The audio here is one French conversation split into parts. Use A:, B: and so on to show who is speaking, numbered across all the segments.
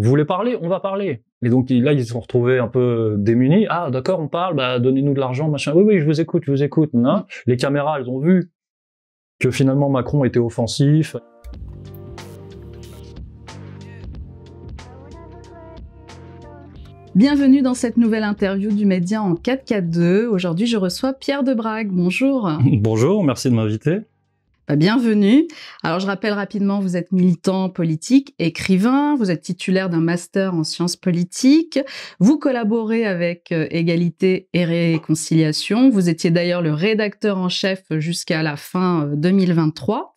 A: Vous voulez parler? On va parler. Et donc là, ils se sont retrouvés un peu démunis. Ah, d'accord, on parle, bah donnez-nous de l'argent, machin. Oui, oui, je vous écoute, je vous écoute. Non. Les caméras, elles ont vu que finalement Macron était offensif.
B: Bienvenue dans cette nouvelle interview du Média en 4K2. Aujourd'hui, je reçois Pierre Debragge. Bonjour.
A: Bonjour, merci de m'inviter.
B: Bienvenue. Alors, je rappelle rapidement, vous êtes militant politique, écrivain, vous êtes titulaire d'un master en sciences politiques, vous collaborez avec Égalité et Réconciliation, vous étiez d'ailleurs le rédacteur en chef jusqu'à la fin 2023.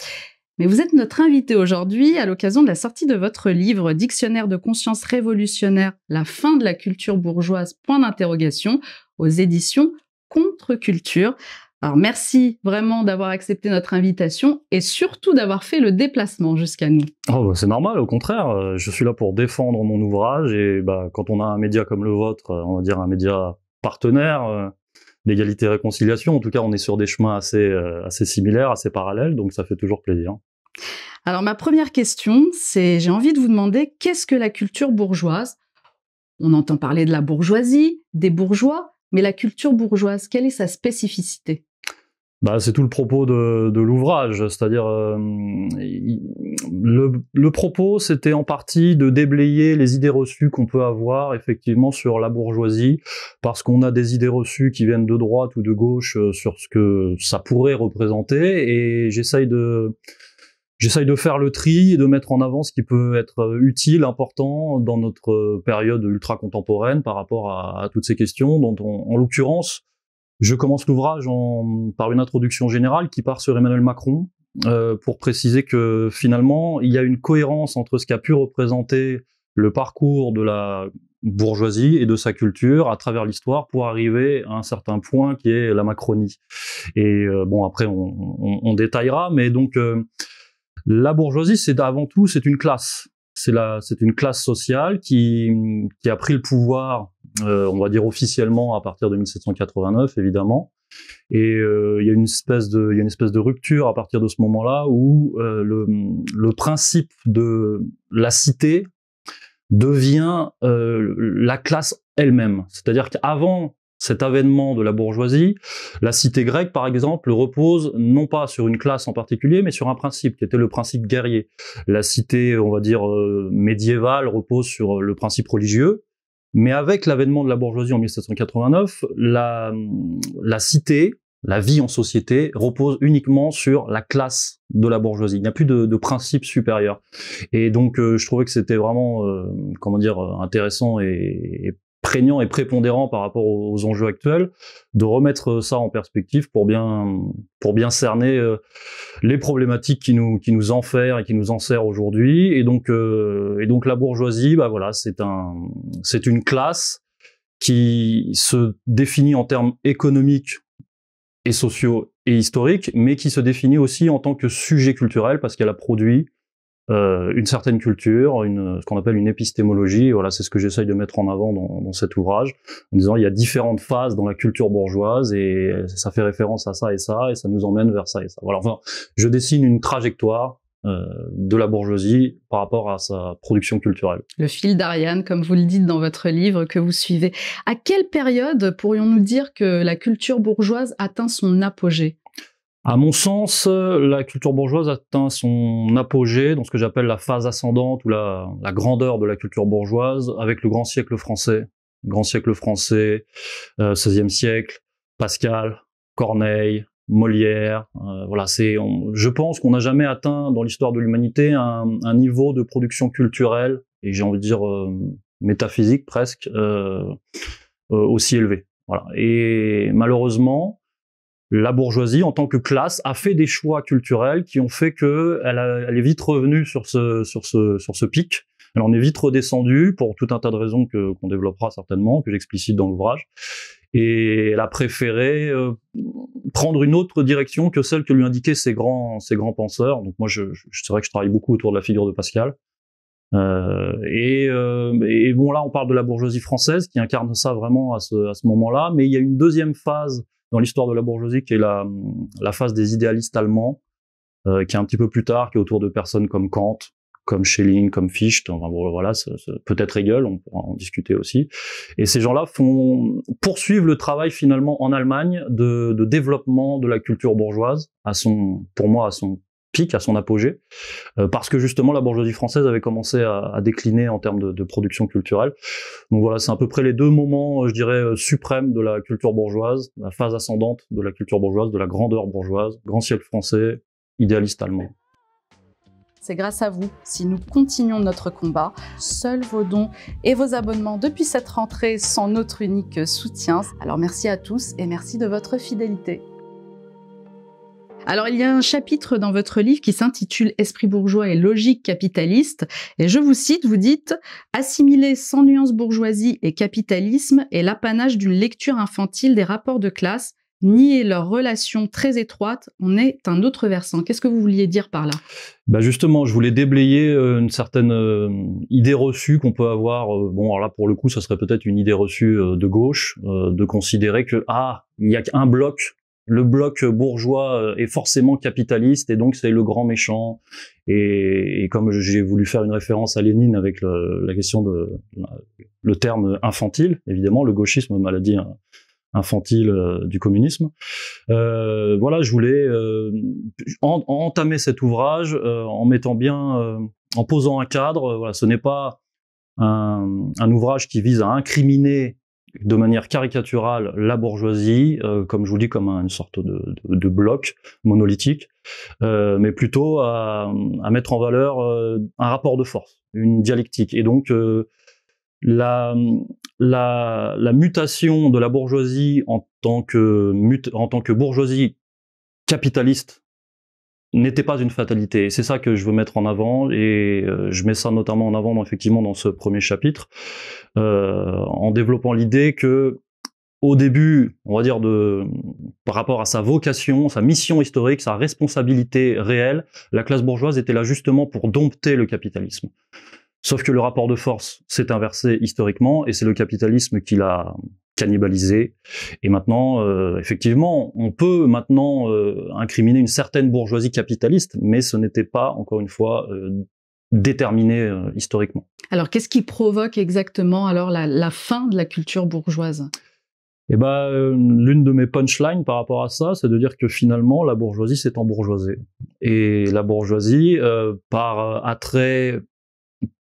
B: Mais vous êtes notre invité aujourd'hui à l'occasion de la sortie de votre livre « Dictionnaire de conscience révolutionnaire, la fin de la culture bourgeoise, point d'interrogation » aux éditions Contre-Culture. Alors merci vraiment d'avoir accepté notre invitation et surtout d'avoir fait le déplacement jusqu'à nous.
A: Oh, bah, c'est normal, au contraire, je suis là pour défendre mon ouvrage et bah, quand on a un média comme le vôtre, on va dire un média partenaire d'égalité et réconciliation, en tout cas on est sur des chemins assez similaires, assez parallèles, donc ça fait toujours plaisir.
B: Alors ma première question, c'est j'ai envie de vous demander qu'est-ce que la culture bourgeoise? On entend parler de la bourgeoisie, des bourgeois, mais la culture bourgeoise, quelle est sa spécificité?
A: Bah, c'est tout le propos de l'ouvrage, c'est-à-dire le propos, c'était en partie de déblayer les idées reçues qu'on peut avoir effectivement sur la bourgeoisie, parce qu'on a des idées reçues qui viennent de droite ou de gauche sur ce que ça pourrait représenter, et j'essaye de faire le tri et de mettre en avant ce qui peut être utile, important dans notre période ultra-contemporaine par rapport à toutes ces questions dont en l'occurrence, je commence l'ouvrage par une introduction générale qui part sur Emmanuel Macron pour préciser que finalement, il y a une cohérence entre ce qu'a pu représenter le parcours de la bourgeoisie et de sa culture à travers l'histoire pour arriver à un certain point qui est la Macronie. Et bon, après, on détaillera, mais donc la bourgeoisie, c'est avant tout, c'est une classe. C'est une classe sociale qui a pris le pouvoir, on va dire officiellement à partir de 1789, évidemment. Et il y a une espèce de rupture à partir de ce moment-là où le principe de la cité devient la classe elle-même. C'est-à-dire qu'avant cet avènement de la bourgeoisie, la cité grecque, par exemple, repose non pas sur une classe en particulier, mais sur un principe, qui était le principe guerrier. La cité, on va dire, médiévale, repose sur le principe religieux, mais avec l'avènement de la bourgeoisie en 1789, la cité, la vie en société, repose uniquement sur la classe de la bourgeoisie. Il n'y a plus de principe supérieur. Et donc, je trouvais que c'était vraiment, comment dire, intéressant et prégnant et prépondérant par rapport aux enjeux actuels, de remettre ça en perspective pour bien cerner les problématiques qui nous enferment et qui nous enserrent aujourd'hui. Et donc la bourgeoisie, bah voilà, c'est une classe qui se définit en termes économiques et sociaux et historiques, mais qui se définit aussi en tant que sujet culturel parce qu'elle a produit une certaine culture, ce qu'on appelle une épistémologie. Et voilà, c'est ce que j'essaye de mettre en avant dans cet ouvrage, en disant il y a différentes phases dans la culture bourgeoise et ça fait référence à ça et ça nous emmène vers ça et ça. Voilà, enfin, je dessine une trajectoire de la bourgeoisie par rapport à sa production culturelle.
B: Le fil d'Ariane, comme vous le dites dans votre livre que vous suivez. À quelle période pourrions-nous dire que la culture bourgeoise atteint son apogée ?
A: À mon sens, la culture bourgeoise atteint son apogée dans ce que j'appelle la phase ascendante ou la grandeur de la culture bourgeoise avec le grand siècle français. Le grand siècle français, XVIe siècle, Pascal, Corneille, Molière. Voilà, je pense qu'on n'a jamais atteint dans l'histoire de l'humanité un niveau de production culturelle, et j'ai envie de dire métaphysique presque, aussi élevé. Voilà. Et malheureusement, la bourgeoisie, en tant que classe, a fait des choix culturels qui ont fait qu'elle est vite revenue sur ce pic. Elle en est vite redescendue pour tout un tas de raisons qu'on développera certainement, que j'explicite dans l'ouvrage. Et elle a préféré prendre une autre direction que celle que lui indiquaient ses grands penseurs. Donc moi, c'est vrai que je travaille beaucoup autour de la figure de Pascal. Et bon, là, on parle de la bourgeoisie française qui incarne ça vraiment à ce moment-là. Mais il y a une deuxième phase dans l'histoire de la bourgeoisie qui est la phase des idéalistes allemands, qui est un petit peu plus tard, qui est autour de personnes comme Kant, comme Schelling, comme Fichte, enfin, voilà, peut-être Hegel, on pourra en discuter aussi. Et ces gens-là poursuivent le travail finalement en Allemagne de développement de la culture bourgeoise pour moi, à son pic, à son apogée, parce que justement la bourgeoisie française avait commencé à décliner en termes de production culturelle. Donc voilà, c'est à peu près les deux moments, je dirais, suprêmes de la culture bourgeoise, la phase ascendante de la culture bourgeoise, de la grandeur bourgeoise, grand siècle français, idéaliste allemand.
B: C'est grâce à vous si nous continuons notre combat. Seuls vos dons et vos abonnements depuis cette rentrée sont notre unique soutien. Alors merci à tous et merci de votre fidélité. Alors, il y a un chapitre dans votre livre qui s'intitule « Esprit bourgeois et logique capitaliste » et je vous cite, vous dites « Assimiler sans nuance bourgeoisie et capitalisme est l'apanage d'une lecture infantile des rapports de classe, nier leurs relations très étroites en est un autre versant ». Qu'est-ce que vous vouliez dire par là?
A: Justement, je voulais déblayer une certaine idée reçue qu'on peut avoir. Bon, alors là, pour le coup, ça serait peut-être une idée reçue de gauche, de considérer que, il y a qu'un bloc. Le bloc bourgeois est forcément capitaliste et donc c'est le grand méchant. Et comme j'ai voulu faire une référence à Lénine avec la question le terme infantile, évidemment, le gauchisme, maladie infantile du communisme. Voilà, je voulais entamer cet ouvrage en mettant bien, en posant un cadre. Voilà, ce n'est pas un ouvrage qui vise à incriminer de manière caricaturale la bourgeoisie, comme je vous dis, comme une sorte de bloc monolithique, mais plutôt à mettre en valeur un rapport de force, une dialectique. Et donc la mutation de la bourgeoisie en tant que bourgeoisie capitaliste n'était pas une fatalité. C'est ça que je veux mettre en avant, et je mets ça notamment en avant effectivement dans ce premier chapitre, en développant l'idée que au début, on va dire par rapport à sa vocation, sa mission historique, sa responsabilité réelle, la classe bourgeoise était là justement pour dompter le capitalisme. Sauf que le rapport de force s'est inversé historiquement, et c'est le capitalisme qui l'a cannibalisé. Et maintenant, effectivement, on peut maintenant incriminer une certaine bourgeoisie capitaliste, mais ce n'était pas, encore une fois, déterminé historiquement.
B: Alors, qu'est-ce qui provoque exactement alors la fin de la culture bourgeoise?
A: L'une de mes punchlines par rapport à ça, c'est de dire que finalement, la bourgeoisie s'est embourgeoisée. Et la bourgeoisie, par attrait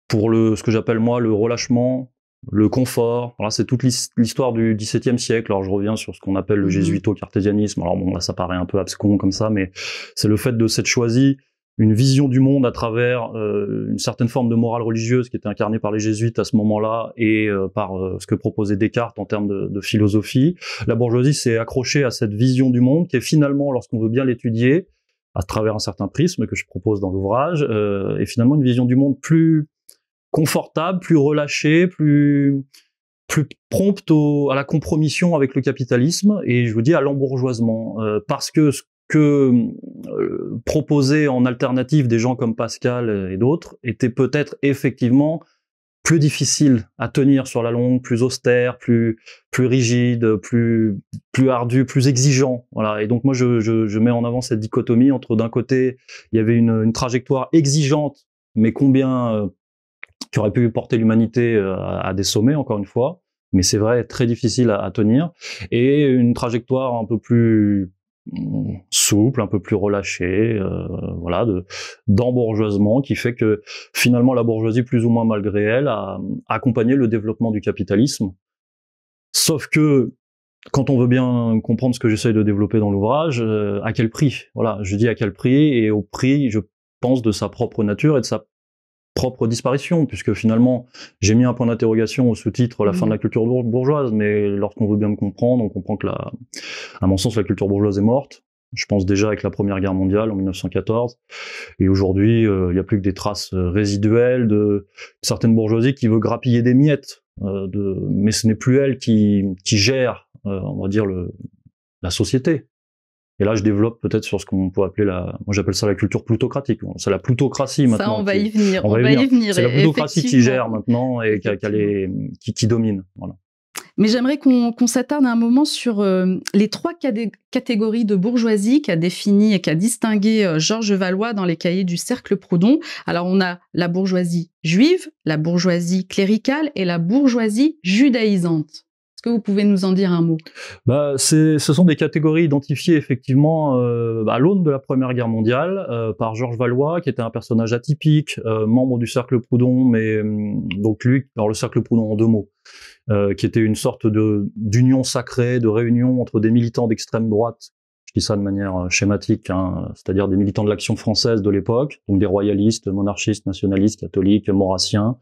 A: pour ce que j'appelle moi le relâchement, le confort. Voilà, c'est toute l'histoire du XVIIe siècle. Alors je reviens sur ce qu'on appelle le jésuito-cartésianisme. Alors bon, là ça paraît un peu abscon comme ça, mais c'est le fait de s'être choisi une vision du monde à travers une certaine forme de morale religieuse qui était incarnée par les jésuites à ce moment-là, et par ce que proposait Descartes en termes de philosophie. La bourgeoisie s'est accrochée à cette vision du monde qui est finalement, lorsqu'on veut bien l'étudier, à travers un certain prisme que je propose dans l'ouvrage, est finalement une vision du monde plus confortable, plus relâché, plus prompte à la compromission avec le capitalisme, et je vous dis à l'embourgeoisement, parce que ce que proposaient en alternative des gens comme Pascal et d'autres était peut-être effectivement plus difficile à tenir sur la longue, plus austère, plus rigide, plus ardu, plus exigeant. Voilà. Et donc moi je mets en avant cette dichotomie entre, d'un côté, il y avait une trajectoire exigeante, mais combien qui aurait pu porter l'humanité à des sommets, encore une fois, mais c'est vrai, très difficile à tenir, et une trajectoire un peu plus souple, un peu plus relâchée, voilà, d'embourgeoisement, qui fait que finalement la bourgeoisie, plus ou moins malgré elle, a accompagné le développement du capitalisme. Sauf que, quand on veut bien comprendre ce que j'essaye de développer dans l'ouvrage, à quel prix? Voilà, je dis à quel prix, et au prix, je pense, de sa propre nature et de sa propre disparition, puisque finalement j'ai mis un point d'interrogation au sous-titre la fin de la culture bourgeoise, mais lorsqu'on veut bien me comprendre, on comprend que à mon sens, la culture bourgeoise est morte. Je pense déjà avec la Première Guerre mondiale en 1914, et aujourd'hui il n'y a plus que des traces résiduelles de certaines bourgeoisies qui veut grappiller des miettes, mais ce n'est plus elle qui gère, on va dire, la société. Et là, je développe peut-être sur ce qu'on peut appeler moi j'appelle ça la culture plutocratique. C'est la plutocratie maintenant.
B: Ça, on va y venir.
A: C'est la plutocratie qui gère maintenant et qui domine. Voilà.
B: Mais j'aimerais qu'on s'attarde un moment sur les 3 catégories de bourgeoisie qu'a défini et qu'a distingué Georges Valois dans les cahiers du Cercle Proudhon. Alors, on a la bourgeoisie juive, la bourgeoisie cléricale et la bourgeoisie judaïsante. Est-ce que vous pouvez nous en dire un mot?
A: Ce sont des catégories identifiées effectivement à l'aune de la Première Guerre mondiale par Georges Valois, qui était un personnage atypique, membre du Cercle Proudhon, mais donc lui, alors le Cercle Proudhon en 2 mots, qui était une sorte d'union sacrée, de réunion entre des militants d'extrême droite, je dis ça de manière schématique, hein, c'est-à-dire des militants de l'Action française de l'époque, donc des royalistes, monarchistes, nationalistes, catholiques, maurassiens,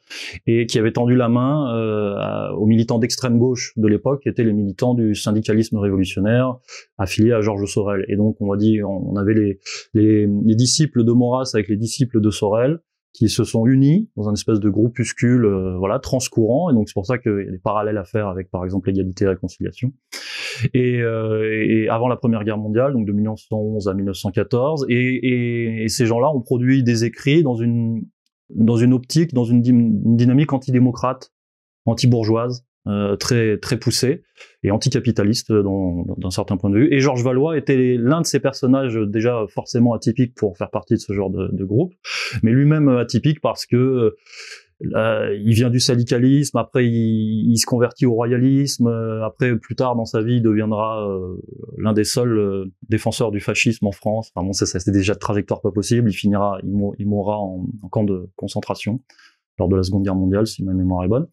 A: et qui avaient tendu la main aux militants d'extrême gauche de l'époque, qui étaient les militants du syndicalisme révolutionnaire, affiliés à Georges Sorel. Et donc, on va dire, on avait les disciples de Maurras avec les disciples de Sorel, qui se sont unis dans un espèce de groupuscule, voilà, transcourant, et donc c'est pour ça qu'il y a des parallèles à faire avec, par exemple, l'égalité et réconciliation. Et avant la Première Guerre mondiale, donc de 1911 à 1914, et ces gens-là ont produit des écrits dans une optique, dans une dynamique antidémocrate, anti-bourgeoise, très très poussée et anticapitaliste d'un certain point de vue. Et Georges Valois était l'un de ces personnages déjà forcément atypiques pour faire partie de ce genre de groupe, mais lui-même atypique parce que il vient du syndicalisme, après il se convertit au royalisme, après plus tard dans sa vie il deviendra l'un des seuls défenseurs du fascisme en France. Enfin bon, c'était déjà de trajectoire pas possible. Il mourra en camp de concentration lors de la Seconde Guerre mondiale, si ma mémoire est bonne.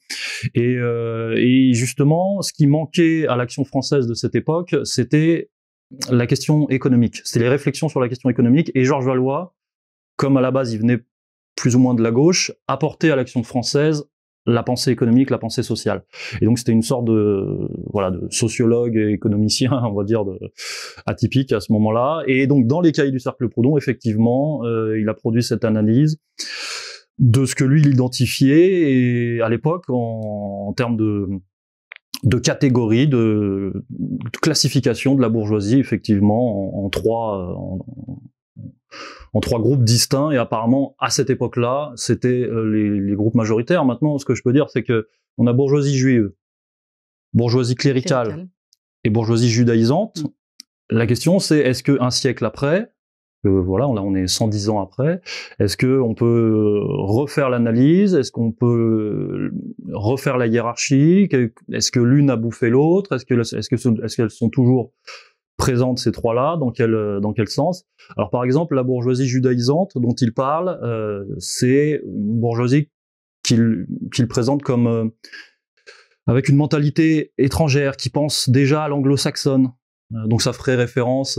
A: Et justement, ce qui manquait à l'action française de cette époque, c'était la question économique. C'était les réflexions sur la question économique. Et Georges Valois, comme à la base il venait plus ou moins de la gauche, apportait à l'action française la pensée économique, la pensée sociale. Et donc c'était une sorte de sociologue et économicien, on va dire, atypique à ce moment-là. Et donc dans les cahiers du Cercle Proudhon, effectivement, il a produit cette analyse de ce que lui il identifiait, et à l'époque en termes de catégories, de classification de la bourgeoisie, effectivement en trois groupes distincts, et apparemment à cette époque-là c'était les groupes majoritaires. Maintenant, ce que je peux dire, c'est que on a bourgeoisie juive, bourgeoisie cléricale et bourgeoisie judaïsante. La question, c'est est-ce que un siècle après, voilà, là on est 110 ans après, est-ce que on peut refaire l'analyse, est-ce qu'on peut refaire la hiérarchie, est-ce que l'une a bouffé l'autre, est-ce qu'elles sont toujours présentes, ces 3-là, dans quel sens? Alors par exemple, la bourgeoisie judaïsante dont il parle, c'est une bourgeoisie qu'il présente comme avec une mentalité étrangère, qui pense déjà à l'anglo-saxonne. Donc ça ferait référence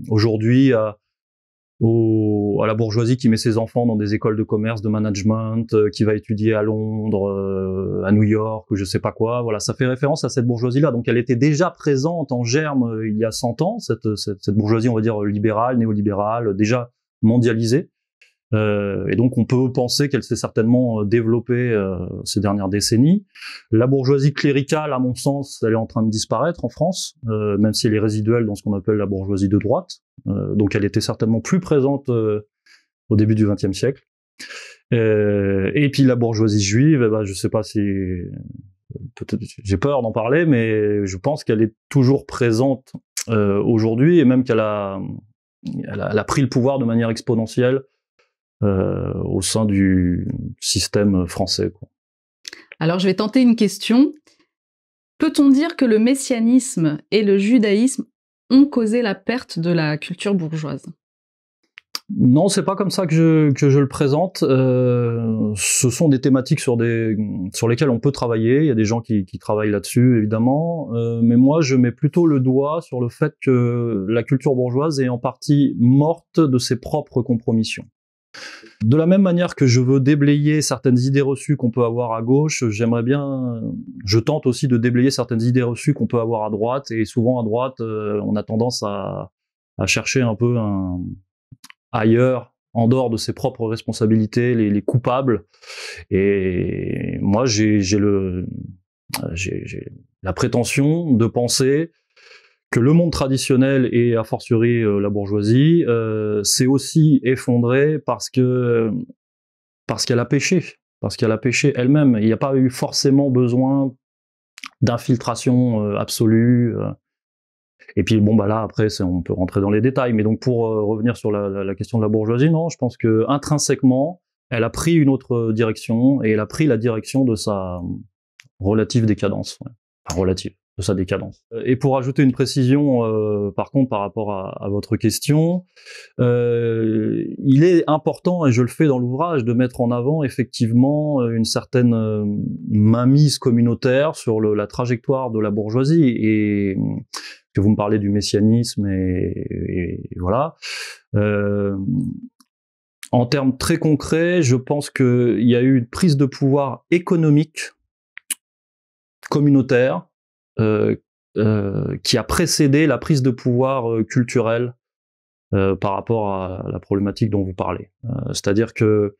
A: aujourd'hui à la bourgeoisie qui met ses enfants dans des écoles de commerce, de management, qui va étudier à Londres, à New York, ou je sais pas quoi. Voilà, ça fait référence à cette bourgeoisie-là. Donc elle était déjà présente en germe il y a 100 ans, cette bourgeoisie, on va dire, libérale, néolibérale, déjà mondialisée. Et donc on peut penser qu'elle s'est certainement développée ces dernières décennies. La bourgeoisie cléricale, à mon sens, elle est en train de disparaître en France, même si elle est résiduelle dans ce qu'on appelle la bourgeoisie de droite. Donc elle était certainement plus présente au début du XXe siècle. Et puis la bourgeoisie juive, je sais pas si... peut-être, j'ai peur d'en parler, mais je pense qu'elle est toujours présente aujourd'hui, et même qu'elle a pris le pouvoir de manière exponentielle au sein du système français, quoi.
B: Alors, je vais tenter une question. Peut-on dire que le messianisme et le judaïsme ont causé la perte de la culture bourgeoise?
A: Non, c'est pas comme ça que je le présente. Ce sont des thématiques sur lesquelles on peut travailler. Il y a des gens qui travaillent là-dessus, évidemment. Mais moi, je mets plutôt le doigt sur le fait que la culture bourgeoise est en partie morte de ses propres compromissions. De la même manière que je veux déblayer certaines idées reçues qu'on peut avoir à gauche, je tente aussi de déblayer certaines idées reçues qu'on peut avoir à droite, et souvent à droite, on a tendance à chercher un peu ailleurs, en dehors de ses propres responsabilités, les coupables. Et moi, j'ai la prétention de penser que le monde traditionnel, et a fortiori la bourgeoisie, s'est aussi effondré parce qu'elle a péché elle-même. Il n'y a pas eu forcément besoin d'infiltration absolue. Et puis bon bah là après on peut rentrer dans les détails, mais donc pour revenir sur la question de la bourgeoisie, non, je pense que intrinsèquement elle a pris une autre direction et elle a pris la direction de sa relative décadence, enfin relative, de sa décadence. Et pour ajouter une précision par contre par rapport à votre question, il est important, et je le fais dans l'ouvrage, de mettre en avant effectivement une certaine mainmise communautaire sur la trajectoire de la bourgeoisie, et que vous me parlez du messianisme et voilà. En termes très concrets, je pense qu'il y a eu une prise de pouvoir économique communautaire qui a précédé la prise de pouvoir culturelle par rapport à la problématique dont vous parlez. C'est-à-dire que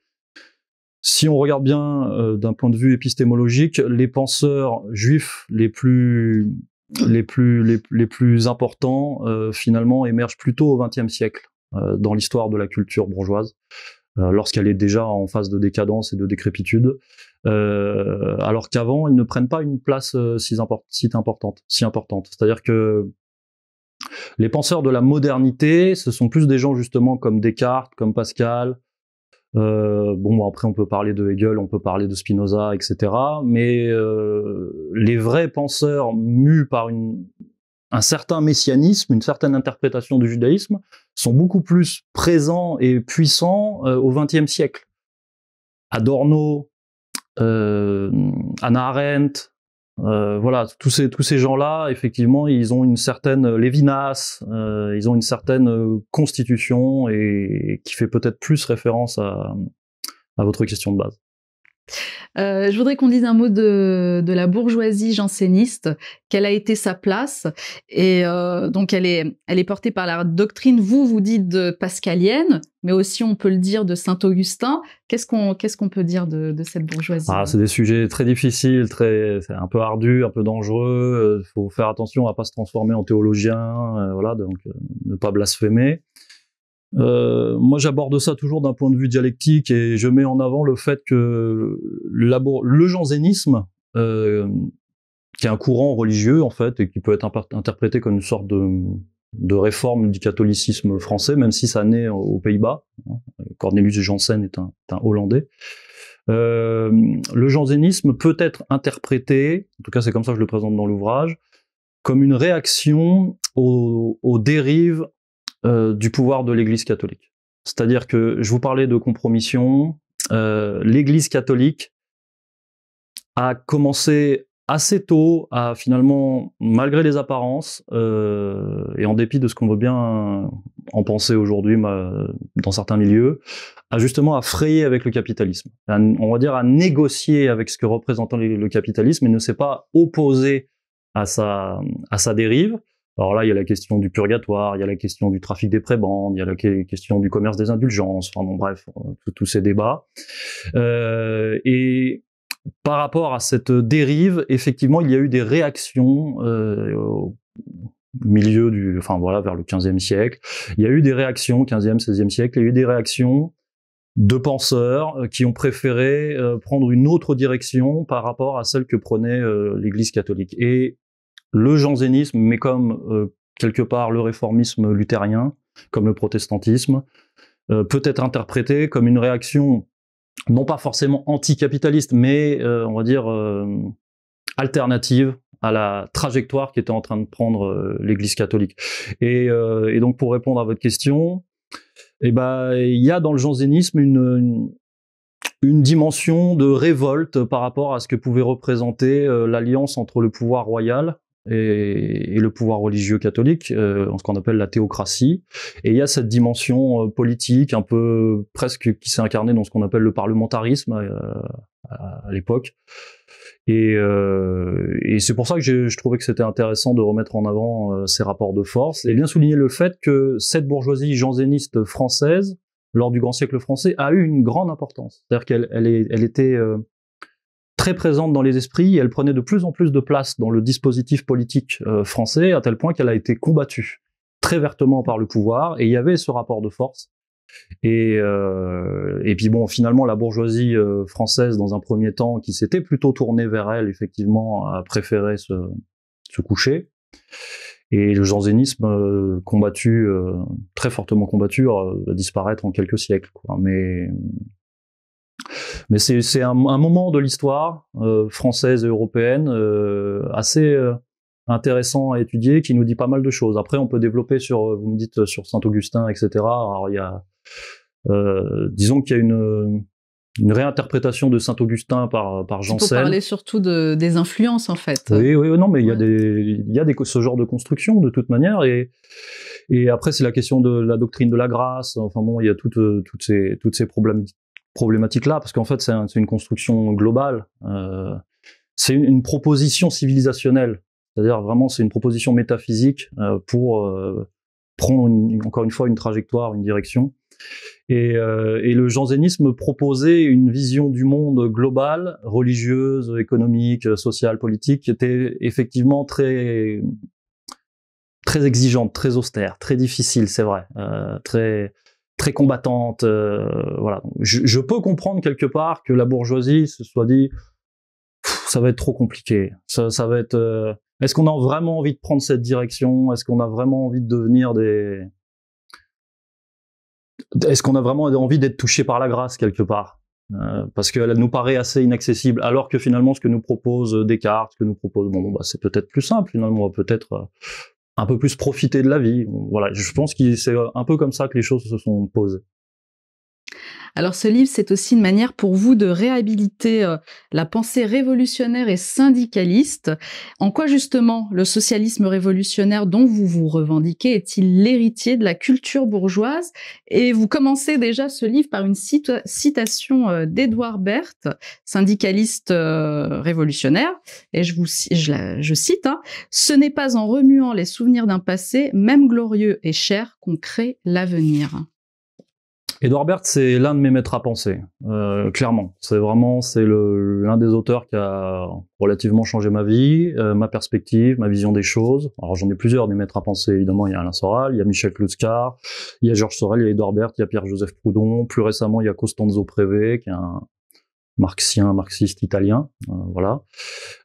A: si on regarde bien d'un point de vue épistémologique, les penseurs juifs les plus importants finalement émergent plutôt au XXe siècle dans l'histoire de la culture bourgeoise, lorsqu'elle est déjà en phase de décadence et de décrépitude, alors qu'avant ils ne prennent pas une place si importante. C'est-à-dire que les penseurs de la modernité, ce sont plus des gens justement comme Descartes, comme Pascal. Bon, après on peut parler de Hegel, on peut parler de Spinoza, etc. Mais les vrais penseurs mus par un certain messianisme, une certaine interprétation du judaïsme, sont beaucoup plus présents et puissants au XXe siècle. Adorno, Hannah Arendt, voilà, tous ces gens-là, effectivement, ils ont une certaine Lévinas, ils ont une certaine constitution et qui fait peut-être plus référence à votre question de base.
B: Je voudrais qu'on dise un mot de la bourgeoisie janséniste. Quelle a été sa place? Et donc elle est portée par la doctrine, vous dites pascalienne, mais aussi on peut le dire de Saint-Augustin. Qu'est-ce qu'on peut dire de cette bourgeoisie?
A: C'est des sujets très difficiles, c'est un peu ardu, un peu dangereux. Faut faire attention à pas se transformer en théologien, voilà, donc ne pas blasphémer. Moi j'aborde ça toujours d'un point de vue dialectique et je mets en avant le fait que le jansénisme, qui est un courant religieux en fait et qui peut être interprété comme une sorte de réforme du catholicisme français, même si ça naît aux Pays-Bas. Cornelius Jansen est un Hollandais. Le jansénisme peut être interprété, en tout cas c'est comme ça que je le présente dans l'ouvrage, comme une réaction aux dérives du pouvoir de l'Église catholique. C'est-à-dire que je vous parlais de compromission, l'Église catholique a commencé assez tôt à finalement, malgré les apparences, et en dépit de ce qu'on veut bien en penser aujourd'hui dans certains milieux, a justement à frayer avec le capitalisme. On va dire à négocier avec ce que représentait le capitalisme et ne s'est pas opposé à sa dérive. Alors là, il y a la question du purgatoire, il y a la question du trafic des prébendes, il y a la question du commerce des indulgences, enfin bon bref, tous ces débats. Et par rapport à cette dérive, effectivement, il y a eu des réactions au milieu vers le XVe siècle. Il y a eu des réactions, 15e, 16e siècle, il y a eu des réactions de penseurs qui ont préféré prendre une autre direction par rapport à celle que prenait l'Église catholique. Et le jansénisme, mais comme quelque part le réformisme luthérien, comme le protestantisme, peut être interprété comme une réaction non pas forcément anticapitaliste, mais on va dire alternative à la trajectoire qu'était en train de prendre l'Église catholique. Et donc pour répondre à votre question, il y a dans le jansénisme une dimension de révolte par rapport à ce que pouvait représenter l'alliance entre le pouvoir royal et le pouvoir religieux catholique, ce qu'on appelle la théocratie. Et il y a cette dimension politique un peu presque qui s'est incarnée dans ce qu'on appelle le parlementarisme à l'époque. Et c'est pour ça que je trouvais que c'était intéressant de remettre en avant ces rapports de force et bien souligner le fait que cette bourgeoisie janséniste française, lors du grand siècle français, a eu une grande importance. C'est-à-dire qu'elle était très présente dans les esprits, et elle prenait de plus en plus de place dans le dispositif politique français, à tel point qu'elle a été combattue très vertement par le pouvoir, et il y avait ce rapport de force Et puis bon, finalement, la bourgeoisie française, dans un premier temps, qui s'était plutôt tournée vers elle, effectivement, a préféré se coucher. Et le jansénisme combattu, très fortement combattu, va disparaître en quelques siècles, quoi. Mais c'est un moment de l'histoire française et européenne assez intéressant à étudier, qui nous dit pas mal de choses. Après, on peut développer vous me dites, sur Saint-Augustin, etc. Alors, il y a, disons qu'il y a une réinterprétation de Saint-Augustin par Janssen.
B: Il faut parler surtout des influences, en fait.
A: Oui, non, mais il y a ce genre de construction, de toute manière, et après, c'est la question de la doctrine de la grâce. Enfin bon, il y a toutes ces problématiques-là, parce qu'en fait, c'est une construction globale. C'est une proposition civilisationnelle. C'est-à-dire, vraiment, c'est une proposition métaphysique pour prendre, encore une fois, une trajectoire, une direction. Et le jansénisme proposait une vision du monde globale, religieuse, économique, sociale, politique, qui était effectivement très exigeante, très austère, très difficile, c'est vrai, très combattante. Voilà. Je peux comprendre quelque part que la bourgeoisie se soit dit, ça va être trop compliqué, ça va être... Est-ce qu'on a vraiment envie de prendre cette direction? Est-ce qu'on a vraiment envie de devenir Est-ce qu'on a vraiment envie d'être touché par la grâce quelque part? Parce qu'elle nous paraît assez inaccessible, alors que finalement ce que nous propose Descartes, ce que nous propose, c'est peut-être plus simple finalement, on va peut-être un peu plus profiter de la vie. Voilà, je pense que c'est un peu comme ça que les choses se sont posées.
B: Alors ce livre, c'est aussi une manière pour vous de réhabiliter la pensée révolutionnaire et syndicaliste. En quoi justement le socialisme révolutionnaire dont vous vous revendiquez est-il l'héritier de la culture bourgeoise? Et vous commencez déjà ce livre par une citation d'Edouard Berthe, syndicaliste révolutionnaire, et je cite, hein, « Ce n'est pas en remuant les souvenirs d'un passé, même glorieux et cher, qu'on crée l'avenir ».
A: Edouard Berthe, c'est l'un de mes maîtres à penser, clairement. C'est l'un des auteurs qui a relativement changé ma vie, ma perspective, ma vision des choses. Alors j'en ai plusieurs des maîtres à penser, évidemment. Il y a Alain Soral, il y a Michel Clouscar, il y a Georges Sorel, il y a Edouard Berthe, il y a Pierre-Joseph Proudhon. Plus récemment, il y a Costanzo Preve, qui est un marxiste italien, voilà.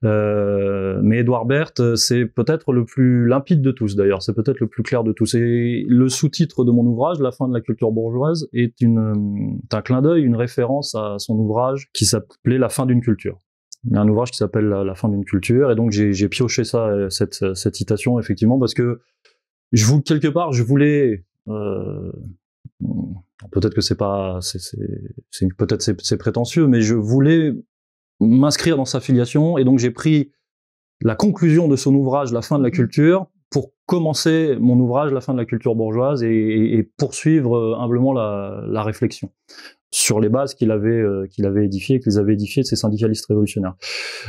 A: Mais Edouard Berthe, c'est peut-être le plus limpide de tous d'ailleurs, c'est peut-être le plus clair de tous. Et le sous-titre de mon ouvrage, La fin de la culture bourgeoise, est un clin d'œil, une référence à son ouvrage qui s'appelait La fin d'une culture. Il y a un ouvrage qui s'appelle La fin d'une culture, et donc j'ai pioché cette citation effectivement parce que quelque part je voulais peut-être que c'est prétentieux, mais je voulais m'inscrire dans sa filiation, et donc j'ai pris la conclusion de son ouvrage La fin de la culture pour commencer mon ouvrage La fin de la culture bourgeoise et poursuivre humblement la réflexion sur les bases qu'il avait édifiées, qu'ils avaient édifiées de ces syndicalistes révolutionnaires.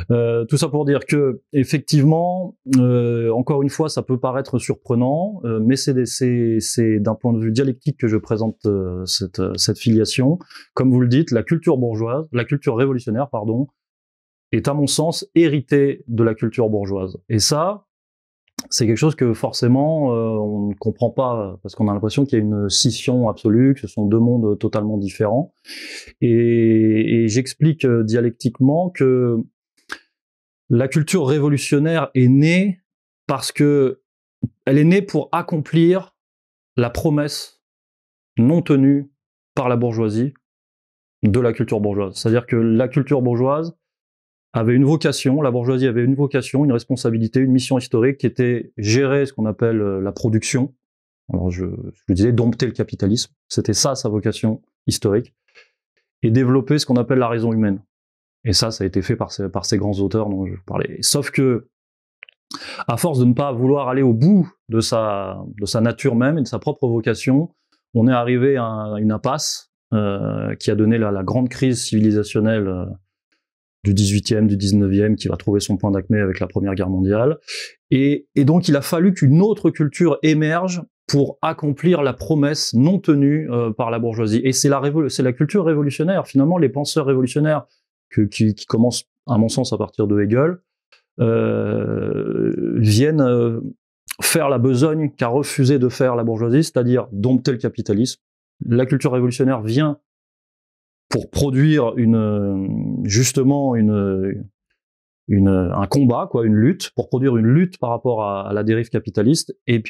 A: Tout ça pour dire que, effectivement, encore une fois, ça peut paraître surprenant, mais c'est d'un point de vue dialectique que je présente cette filiation. Comme vous le dites, la culture révolutionnaire, pardon, est à mon sens héritée de la culture bourgeoise. Et ça, c'est quelque chose que forcément on ne comprend pas, parce qu'on a l'impression qu'il y a une scission absolue, que ce sont deux mondes totalement différents. Et j'explique dialectiquement que la culture révolutionnaire est née parce que elle est née pour accomplir la promesse non tenue par la bourgeoisie de la culture bourgeoise. C'est-à-dire que la culture bourgeoise avait une vocation, la bourgeoisie avait une vocation, une responsabilité, une mission historique qui était gérer ce qu'on appelle la production. Alors je disais dompter le capitalisme, c'était ça sa vocation historique, et développer ce qu'on appelle la raison humaine. Et ça a été fait par ces grands auteurs dont je parlais. Sauf que, à force de ne pas vouloir aller au bout de sa nature même et de sa propre vocation, on est arrivé à une impasse qui a donné la grande crise civilisationnelle du 18e, du 19e, qui va trouver son point d'acmé avec la Première Guerre mondiale. Et donc, il a fallu qu'une autre culture émerge pour accomplir la promesse non tenue par la bourgeoisie. Et c'est la culture révolutionnaire. Finalement, les penseurs révolutionnaires qui commencent, à mon sens, à partir de Hegel, viennent faire la besogne qu'a refusé de faire la bourgeoisie, c'est-à-dire dompter le capitalisme, la culture révolutionnaire vient pour produire justement un combat, quoi, une lutte, pour produire une lutte par rapport à la dérive capitaliste et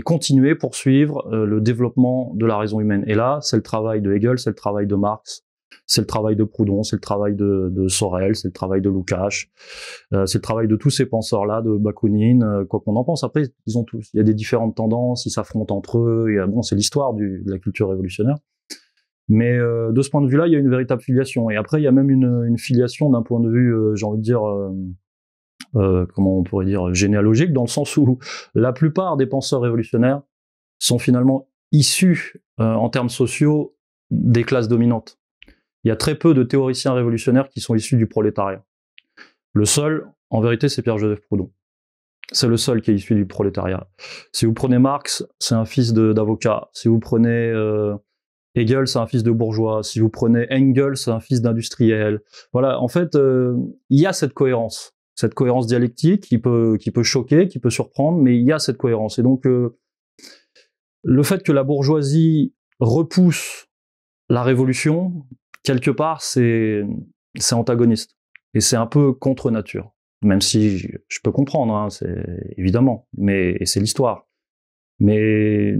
A: continuer, poursuivre le développement de la raison humaine. Et là, c'est le travail de Hegel, c'est le travail de Marx, c'est le travail de Proudhon, c'est le travail de Sorel, c'est le travail de Lukács, c'est le travail de tous ces penseurs-là, de Bakounine, quoi qu'on en pense. Après, il y a des différentes tendances, ils s'affrontent entre eux, et bon, c'est l'histoire de la culture révolutionnaire. Mais de ce point de vue-là, il y a une véritable filiation. Et après, il y a même une filiation d'un point de vue, j'ai envie de dire, comment on pourrait dire, généalogique, dans le sens où la plupart des penseurs révolutionnaires sont finalement issus, en termes sociaux, des classes dominantes. Il y a très peu de théoriciens révolutionnaires qui sont issus du prolétariat. Le seul, en vérité, c'est Pierre-Joseph Proudhon. C'est le seul qui est issu du prolétariat. Si vous prenez Marx, c'est un fils d'avocat. Si vous prenez Hegel, c'est un fils de bourgeois. Si vous prenez Engels, c'est un fils d'industriel. Voilà, en fait, il y a cette cohérence dialectique qui peut choquer, qui peut surprendre, mais il y a cette cohérence. Et donc, le fait que la bourgeoisie repousse la révolution, quelque part, c'est antagoniste. Et c'est un peu contre nature. Même si je peux comprendre, hein, c'est évidemment, et c'est l'histoire. Mais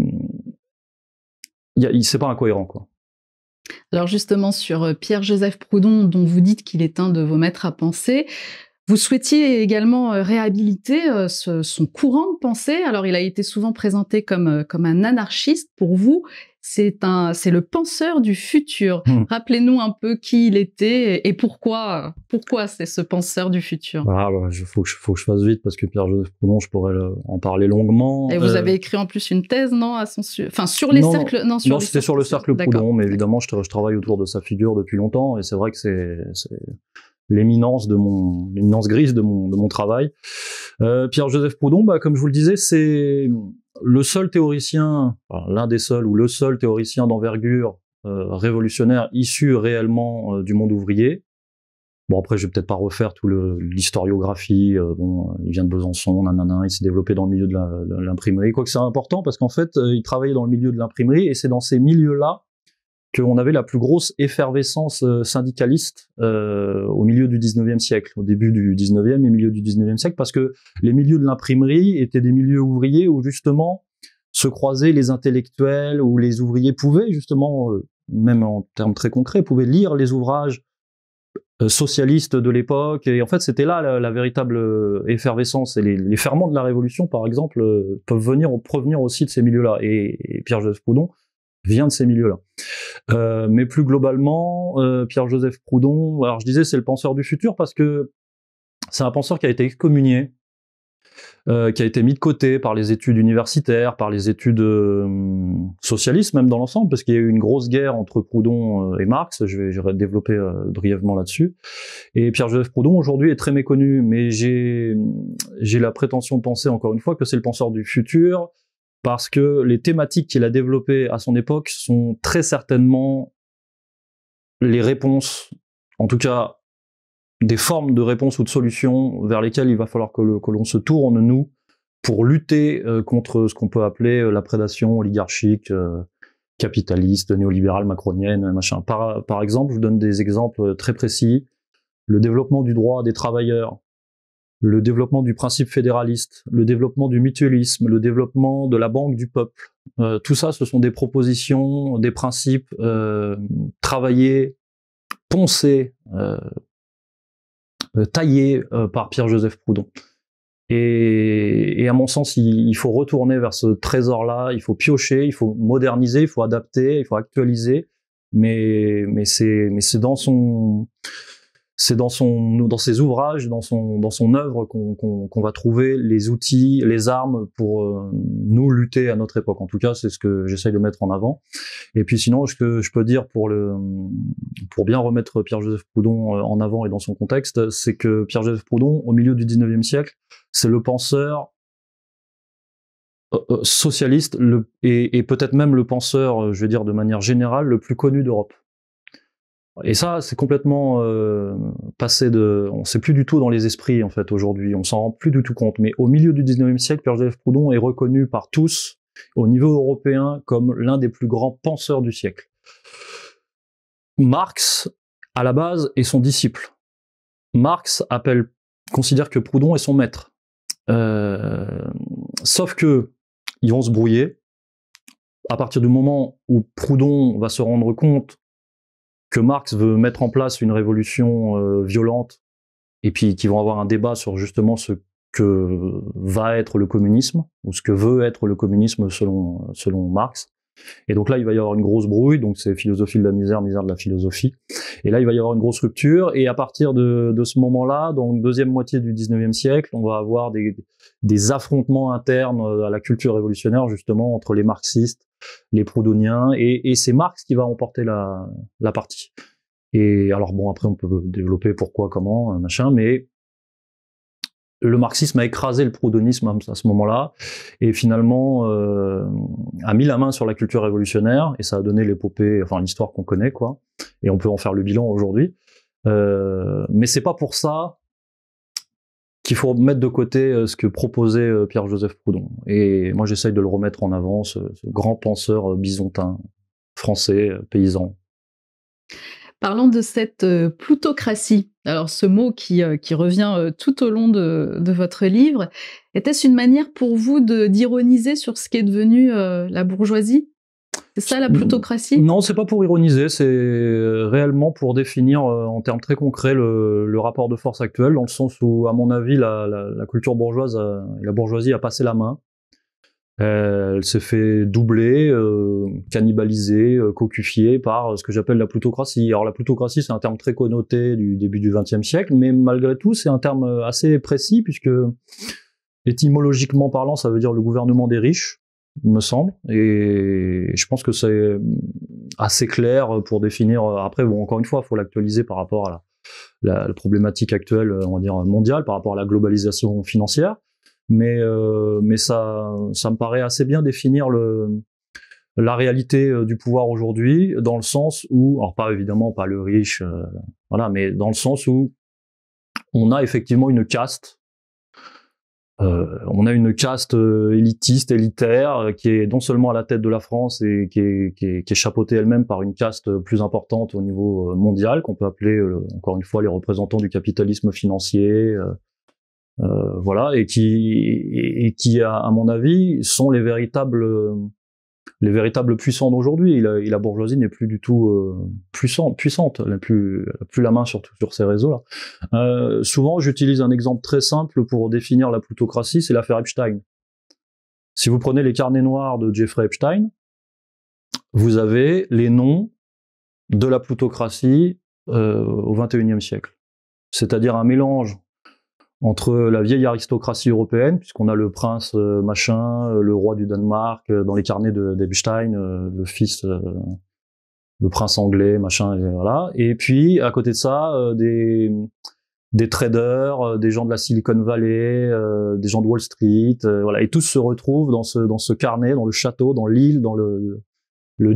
A: c'est pas incohérent, quoi.
B: Alors justement, sur Pierre-Joseph Proudhon, dont vous dites qu'il est un de vos maîtres à penser, vous souhaitiez également réhabiliter son courant de pensée. Alors, il a été souvent présenté comme un anarchiste. Pour vous, c'est le penseur du futur. Rappelez-nous un peu qui il était et pourquoi c'est ce penseur du futur.
A: Faut que je fasse vite parce que Pierre-Joseph Proudhon, je pourrais en parler longuement.
B: Et vous avez écrit en plus une thèse, non, sur les cercles.
A: Non, c'était sur le cercle Proudhon, mais évidemment, je travaille autour de sa figure depuis longtemps et c'est vrai que c'est l'éminence grise de mon travail. Pierre-Joseph Proudhon, comme je vous le disais, c'est le seul théoricien, l'un des seuls ou le seul théoricien d'envergure révolutionnaire issu réellement du monde ouvrier. Bon, après, je vais peut-être pas refaire tout l'historiographie. Il vient de Besançon, il s'est développé dans le milieu de l'imprimerie. Quoique c'est important parce qu'en fait, il travaillait dans le milieu de l'imprimerie et c'est dans ces milieux-là qu'on avait la plus grosse effervescence syndicaliste au milieu du 19e siècle, au début du 19e et milieu du 19e siècle, parce que les milieux de l'imprimerie étaient des milieux ouvriers où justement se croisaient les intellectuels, où les ouvriers pouvaient justement, même en termes très concrets, pouvaient lire les ouvrages socialistes de l'époque, et en fait c'était là la véritable effervescence, et les ferments de la Révolution par exemple peuvent provenir aussi de ces milieux-là, et Pierre-Joseph Proudhon vient de ces milieux-là. Mais plus globalement, Pierre-Joseph Proudhon, alors je disais c'est le penseur du futur parce que c'est un penseur qui a été excommunié, qui a été mis de côté par les études universitaires, par les études socialistes même dans l'ensemble, parce qu'il y a eu une grosse guerre entre Proudhon et Marx, je vais développer brièvement là-dessus. Et Pierre-Joseph Proudhon aujourd'hui est très méconnu, mais j'ai la prétention de penser encore une fois que c'est le penseur du futur, parce que les thématiques qu'il a développées à son époque sont très certainement les réponses, en tout cas des formes de réponses ou de solutions vers lesquelles il va falloir que l'on se tourne, nous, pour lutter contre ce qu'on peut appeler la prédation oligarchique, capitaliste, néolibérale, macronienne, machin. Par exemple, je vous donne des exemples très précis. Le développement du droit des travailleurs, le développement du principe fédéraliste, le développement du mutualisme, le développement de la banque du peuple. Tout ça, ce sont des propositions, des principes travaillés, poncés, taillés par Pierre-Joseph Proudhon. Et à mon sens, il faut retourner vers ce trésor-là, il faut piocher, il faut moderniser, il faut adapter, il faut actualiser, mais c'est dans ses ouvrages, dans son œuvre qu'on va trouver les outils, les armes pour nous lutter à notre époque. En tout cas, c'est ce que j'essaye de mettre en avant. Et puis sinon, ce que je peux dire pour bien remettre Pierre-Joseph Proudhon en avant et dans son contexte, c'est que Pierre-Joseph Proudhon, au milieu du 19e siècle, c'est le penseur socialiste et peut-être même le penseur, je vais dire de manière générale, le plus connu d'Europe. Et ça, c'est complètement on sait plus du tout dans les esprits en fait aujourd'hui, on s'en rend plus du tout compte. Mais au milieu du 19e siècle, Pierre-Joseph Proudhon est reconnu par tous au niveau européen comme l'un des plus grands penseurs du siècle. Marx, à la base, est son disciple. Marx considère que Proudhon est son maître. Sauf que ils vont se brouiller à partir du moment où Proudhon va se rendre compte que Marx veut mettre en place une révolution violente, et puis qu'ils vont avoir un débat sur justement ce que va être le communisme, ou ce que veut être le communisme selon Marx. Et donc là, il va y avoir une grosse brouille, donc c'est philosophie de la misère, misère de la philosophie. Et là, il va y avoir une grosse rupture, et à partir de ce moment-là, dans une deuxième moitié du 19e siècle, on va avoir des affrontements internes à la culture révolutionnaire, justement, entre les marxistes, les proudhoniens, et c'est Marx qui va emporter la partie. Et alors bon, après on peut développer pourquoi, comment, machin, mais le marxisme a écrasé le proudhonisme à ce moment-là, et finalement a mis la main sur la culture révolutionnaire, et ça a donné l'épopée, enfin l'histoire qu'on connaît, quoi. Et on peut en faire le bilan aujourd'hui. Mais c'est pas pour ça qu'il faut mettre de côté ce que proposait Pierre-Joseph Proudhon. Et moi j'essaye de le remettre en avant, ce grand penseur bisontin, français, paysan.
B: Parlons de cette plutocratie. Alors ce mot qui revient tout au long de votre livre, était-ce une manière pour vous d'ironiser sur ce qui est devenu la bourgeoisie? C'est ça la plutocratie?
A: Non, c'est pas pour ironiser, c'est réellement pour définir en termes très concrets le rapport de force actuel, dans le sens où, à mon avis, la culture bourgeoise, la bourgeoisie a passé la main. Elle s'est fait doubler, cannibaliser, cocufier par ce que j'appelle la plutocratie. Alors la plutocratie, c'est un terme très connoté du début du XXe siècle, mais malgré tout, c'est un terme assez précis, puisque étymologiquement parlant, ça veut dire le gouvernement des riches, il me semble, et je pense que c'est assez clair pour définir. Après, bon, encore une fois, il faut l'actualiser par rapport à la problématique actuelle, on va dire mondiale, par rapport à la globalisation financière. Mais ça me paraît assez bien définir la réalité du pouvoir aujourd'hui, dans le sens où, alors pas évidemment pas le riche, voilà, mais dans le sens où on a effectivement une caste. On a une caste élitiste, élitaire, qui est non seulement à la tête de la France et qui est chapeautée elle-même par une caste plus importante au niveau mondial, qu'on peut appeler encore une fois les représentants du capitalisme financier, voilà, et qui à mon avis sont les véritables puissants d'aujourd'hui. La bourgeoisie n'est plus du tout puissante, elle n'a plus la main sur ces réseaux-là. Souvent, j'utilise un exemple très simple pour définir la plutocratie, c'est l'affaire Epstein. Si vous prenez les carnets noirs de Jeffrey Epstein, vous avez les noms de la plutocratie au XXIe siècle. C'est-à-dire un mélange entre la vieille aristocratie européenne, puisqu'on a le prince machin, le roi du Danemark, dans les carnets d'Epstein, le fils, le prince anglais, machin, et voilà. Et puis, à côté de ça, des traders, des gens de la Silicon Valley, des gens de Wall Street, voilà. Et tous se retrouvent dans ce carnet, dans le château, dans l'île, dans le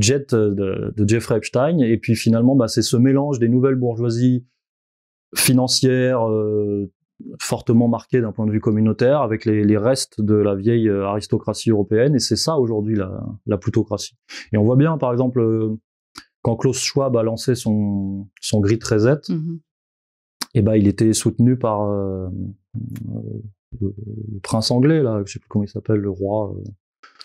A: jet de Jeffrey Epstein. Et puis finalement, c'est ce mélange des nouvelles bourgeoisies financières, fortement marqué d'un point de vue communautaire, avec les restes de la vieille aristocratie européenne, et c'est ça aujourd'hui la plutocratie. Et on voit bien, par exemple, quand Klaus Schwab a lancé son Great Reset, et il était soutenu par le prince anglais, là, je sais plus comment il s'appelle, le roi.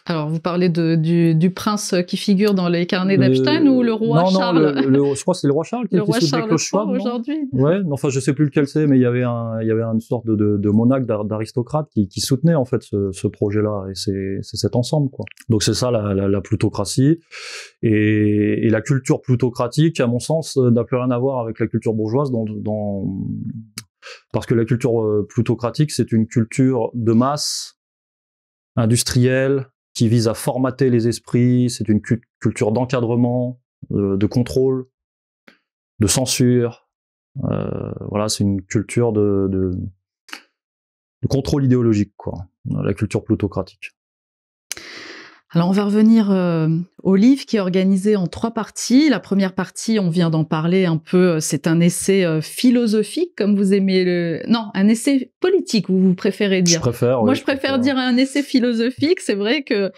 B: Alors, vous parlez du prince qui figure dans les carnets d'Epstein ou le roi Charles?
A: Non, je crois que c'est le roi Charles qui
B: le
A: était
B: roi
A: soutenu
B: Charles
A: Klaus Schwab,
B: aujourd'hui.
A: Ouais, enfin je sais plus lequel c'est, mais il y avait une sorte de monarque, d'aristocrate qui soutenait en fait ce projet-là, et c'est cet ensemble, quoi. Donc c'est ça la plutocratie, et la culture plutocratique, à mon sens, n'a plus rien à voir avec la culture bourgeoise, parce que la culture plutocratique, c'est une culture de masse industrielle, qui vise à formater les esprits, c'est une culture d'encadrement, de contrôle, de censure. Voilà, c'est une culture de contrôle idéologique, quoi, la culture plutocratique.
B: Alors, on va revenir au livre qui est organisé en 3 parties. La première partie, on vient d'en parler un peu, c'est un essai philosophique, comme vous aimez Non, un essai politique, vous préférez dire.
A: Je préfère.
B: Moi, je préfère dire un essai philosophique. C'est vrai que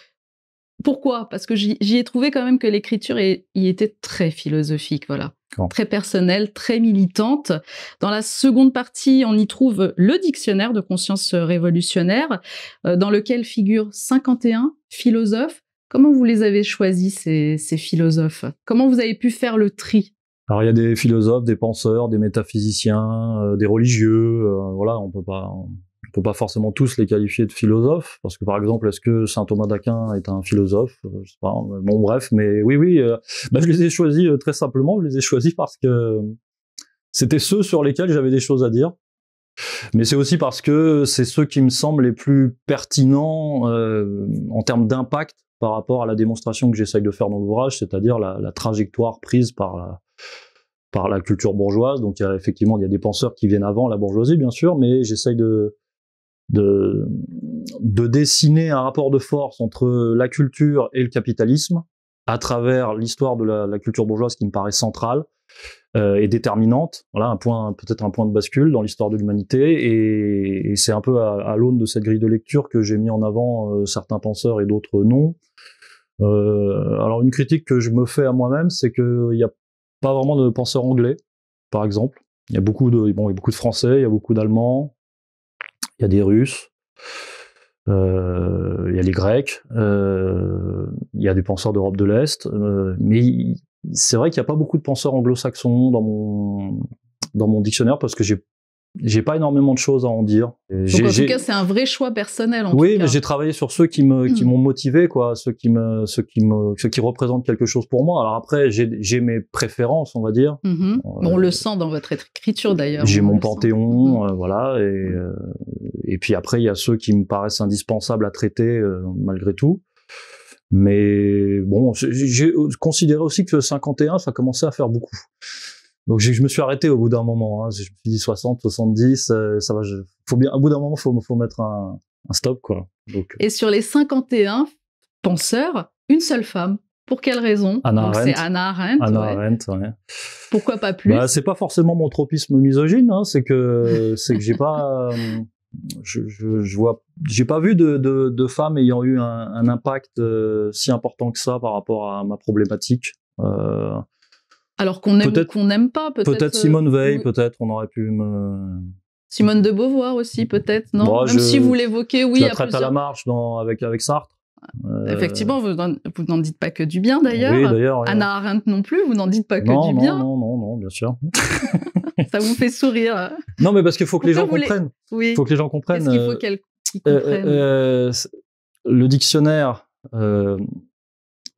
B: Pourquoi? Parce que j'y ai trouvé quand même que l'écriture y était très philosophique, voilà.
A: Bon.
B: Très personnelle, très militante. Dans la seconde partie, on y trouve le dictionnaire de conscience révolutionnaire, dans lequel figurent 51 philosophes. Comment vous les avez choisis, ces philosophes? Comment vous avez pu faire le tri?
A: Alors il y a des philosophes, des penseurs, des métaphysiciens, des religieux, voilà, on peut pas forcément tous les qualifier de philosophes, parce que par exemple, est-ce que saint Thomas d'Aquin est un philosophe? Je sais pas, bon bref, mais oui, je les ai choisis très simplement, je les ai choisis parce que c'était ceux sur lesquels j'avais des choses à dire, mais c'est aussi parce que c'est ceux qui me semblent les plus pertinents en termes d'impact par rapport à la démonstration que j'essaye de faire dans l'ouvrage, c'est-à-dire la trajectoire prise par la culture bourgeoise. Donc effectivement, il y a des penseurs qui viennent avant la bourgeoisie, bien sûr, mais j'essaye de dessiner un rapport de force entre la culture et le capitalisme à travers l'histoire de la culture bourgeoise qui me paraît centrale et déterminante. Voilà, peut-être un point de bascule dans l'histoire de l'humanité, et c'est un peu à l'aune de cette grille de lecture que j'ai mis en avant certains penseurs et d'autres non. Alors une critique que je me fais à moi-même, c'est qu'il n'y a pas vraiment de penseurs anglais, par exemple. Il y a beaucoup de Français, il y a beaucoup d'Allemands, il y a des Russes, il y a les Grecs, il y a des penseurs d'Europe de l'Est, mais c'est vrai qu'il n'y a pas beaucoup de penseurs anglo-saxons dans mon dictionnaire, parce que j'ai pas énormément de choses à en dire.
B: Donc en tout cas, c'est un vrai choix personnel.
A: Oui, mais j'ai travaillé sur ceux qui m'ont motivé, quoi, ceux qui représentent quelque chose pour moi. Alors après, j'ai mes préférences, on va dire.
B: On le sent dans votre écriture d'ailleurs.
A: J'ai mon panthéon, voilà, et puis après il y a ceux qui me paraissent indispensables à traiter malgré tout. Mais bon, j'ai considéré aussi que 51, ça commençait à faire beaucoup. Donc je me suis arrêté au bout d'un moment. Je me suis dit 60, 70, ça va. Au bout d'un moment, faut mettre un stop, quoi. Donc,
B: et sur les 51 penseurs, une seule femme. Pour quelle raison?
A: Hannah Arendt.
B: C'est Hannah Arendt.
A: Arendt, ouais.
B: Pourquoi pas plus?
A: C'est pas forcément mon tropisme misogyne, c'est que j'ai pas, j'ai pas vu de femmes ayant eu un impact si important que ça par rapport à ma problématique.
B: Alors qu'on aime ou qu'on n'aime pas, peut-être.
A: Peut-être Simone Veil, peut-être, on aurait pu me...
B: Simone de Beauvoir aussi, peut-être, non? Même si vous l'évoquez, oui.
A: Je la traite à la marche avec Sartre.
B: Effectivement, vous n'en dites pas que du bien, d'ailleurs.
A: Oui, d'ailleurs.
B: Hannah Arendt non plus, vous n'en dites pas que du bien.
A: Non, bien sûr.
B: Ça vous fait sourire.
A: Non, mais parce qu'il faut que les gens comprennent.
B: Oui.
A: Il faut que les gens comprennent.
B: Qu'est-ce qu'il faut qu'ils comprennent?
A: Le dictionnaire,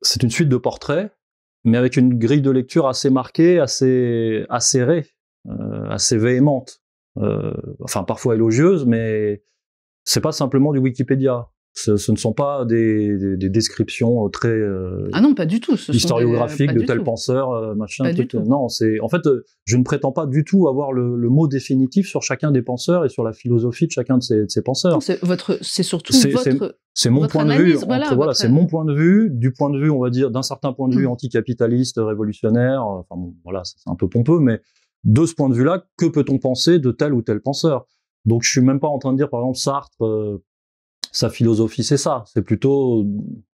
A: c'est une suite de portraits, mais avec une grille de lecture assez marquée, assez acérée, assez véhémente. Enfin, parfois élogieuse, mais c'est pas simplement du Wikipédia. Ce ne sont pas des descriptions très
B: ah non, pas du tout.
A: historiographiques de tel penseur, machin. Non, en fait, je ne prétends pas du tout avoir le mot définitif sur chacun des penseurs et sur la philosophie de chacun de ces penseurs.
B: C'est surtout
A: c'est mon point
B: analyse,
A: de vue. Voilà, c'est mon point de vue, du point de vue, on va dire, d'un certain point de vue anticapitaliste, révolutionnaire. Enfin bon, voilà, c'est un peu pompeux, mais de ce point de vue-là, que peut-on penser de tel ou tel penseur? Donc, je suis même pas en train de dire, par exemple, Sartre. Sa philosophie, c'est ça. C'est plutôt,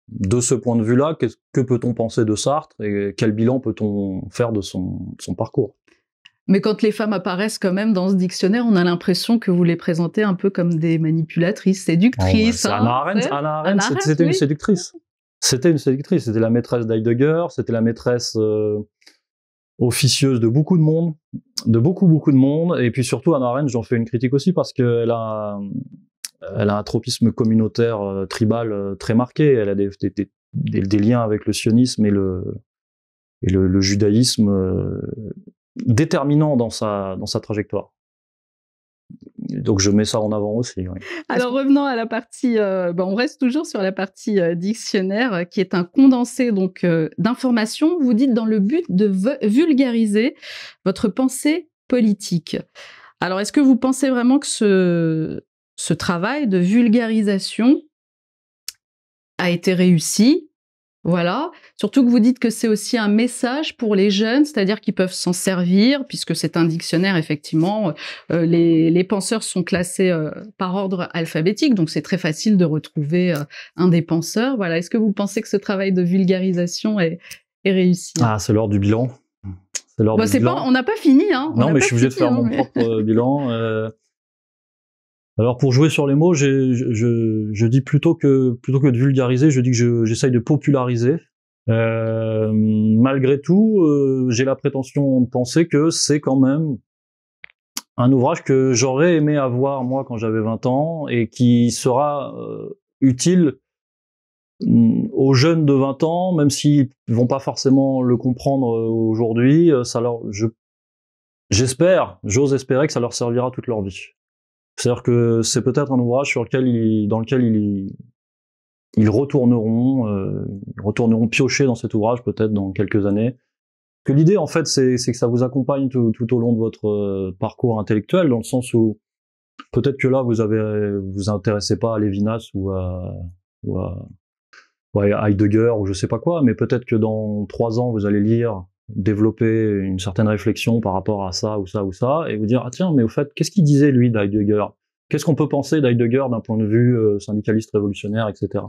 A: de ce point de vue-là, que peut-on penser de Sartre et quel bilan peut-on faire de son parcours?
B: Mais quand les femmes apparaissent quand même dans ce dictionnaire, on a l'impression que vous les présentez un peu comme des manipulatrices, séductrices.
A: Hannah Arendt, c'était une séductrice. C'était une séductrice. C'était la maîtresse d'Heidegger, c'était la maîtresse officieuse de beaucoup de monde, beaucoup de monde. Et puis surtout, Hannah Arendt, j'en fais une critique aussi parce qu'elle a un tropisme communautaire tribal très marqué. Elle a des liens avec le sionisme et le judaïsme déterminants dans sa trajectoire. Donc je mets ça en avant aussi. Oui.
B: Alors revenons à la partie, on reste toujours sur la partie dictionnaire, qui est un condensé donc d'informations. Vous dites dans le but de vulgariser votre pensée politique. Alors est-ce que vous pensez vraiment que ce travail de vulgarisation a été réussi? Voilà, surtout que vous dites que c'est aussi un message pour les jeunes, c'est-à-dire qu'ils peuvent s'en servir, puisque c'est un dictionnaire, effectivement. Les penseurs sont classés par ordre alphabétique, donc c'est très facile de retrouver un des penseurs. Voilà. Est-ce que vous pensez que ce travail de vulgarisation est réussi?
A: Ah, c'est l'heure du bilan. C'est l'heure du bilan.
B: On n'a pas fini, hein.
A: Non, mais je suis obligé de faire mon propre bilan. Alors pour jouer sur les mots, je dis plutôt que de vulgariser, je dis que j'essaye de populariser. Malgré tout, j'ai la prétention de penser que c'est quand même un ouvrage que j'aurais aimé avoir moi quand j'avais 20 ans et qui sera utile aux jeunes de 20 ans, même s'ils vont pas forcément le comprendre aujourd'hui. J'ose espérer que ça leur servira toute leur vie. C'est-à-dire que c'est peut-être un ouvrage dans lequel ils retourneront piocher dans cet ouvrage peut-être dans quelques années. Que l'idée en fait c'est que ça vous accompagne tout au long de votre parcours intellectuel, dans le sens où peut-être que là vous intéressez pas à Lévinas ou à Heidegger ou je sais pas quoi, mais peut-être que dans 3 ans vous allez lire, développer une certaine réflexion par rapport à ça ou ça ou ça, et vous dire ah tiens mais au fait qu'est-ce qu'il disait lui d'Heidegger, qu'est-ce qu'on peut penser d'Heidegger d'un point de vue syndicaliste révolutionnaire, etc.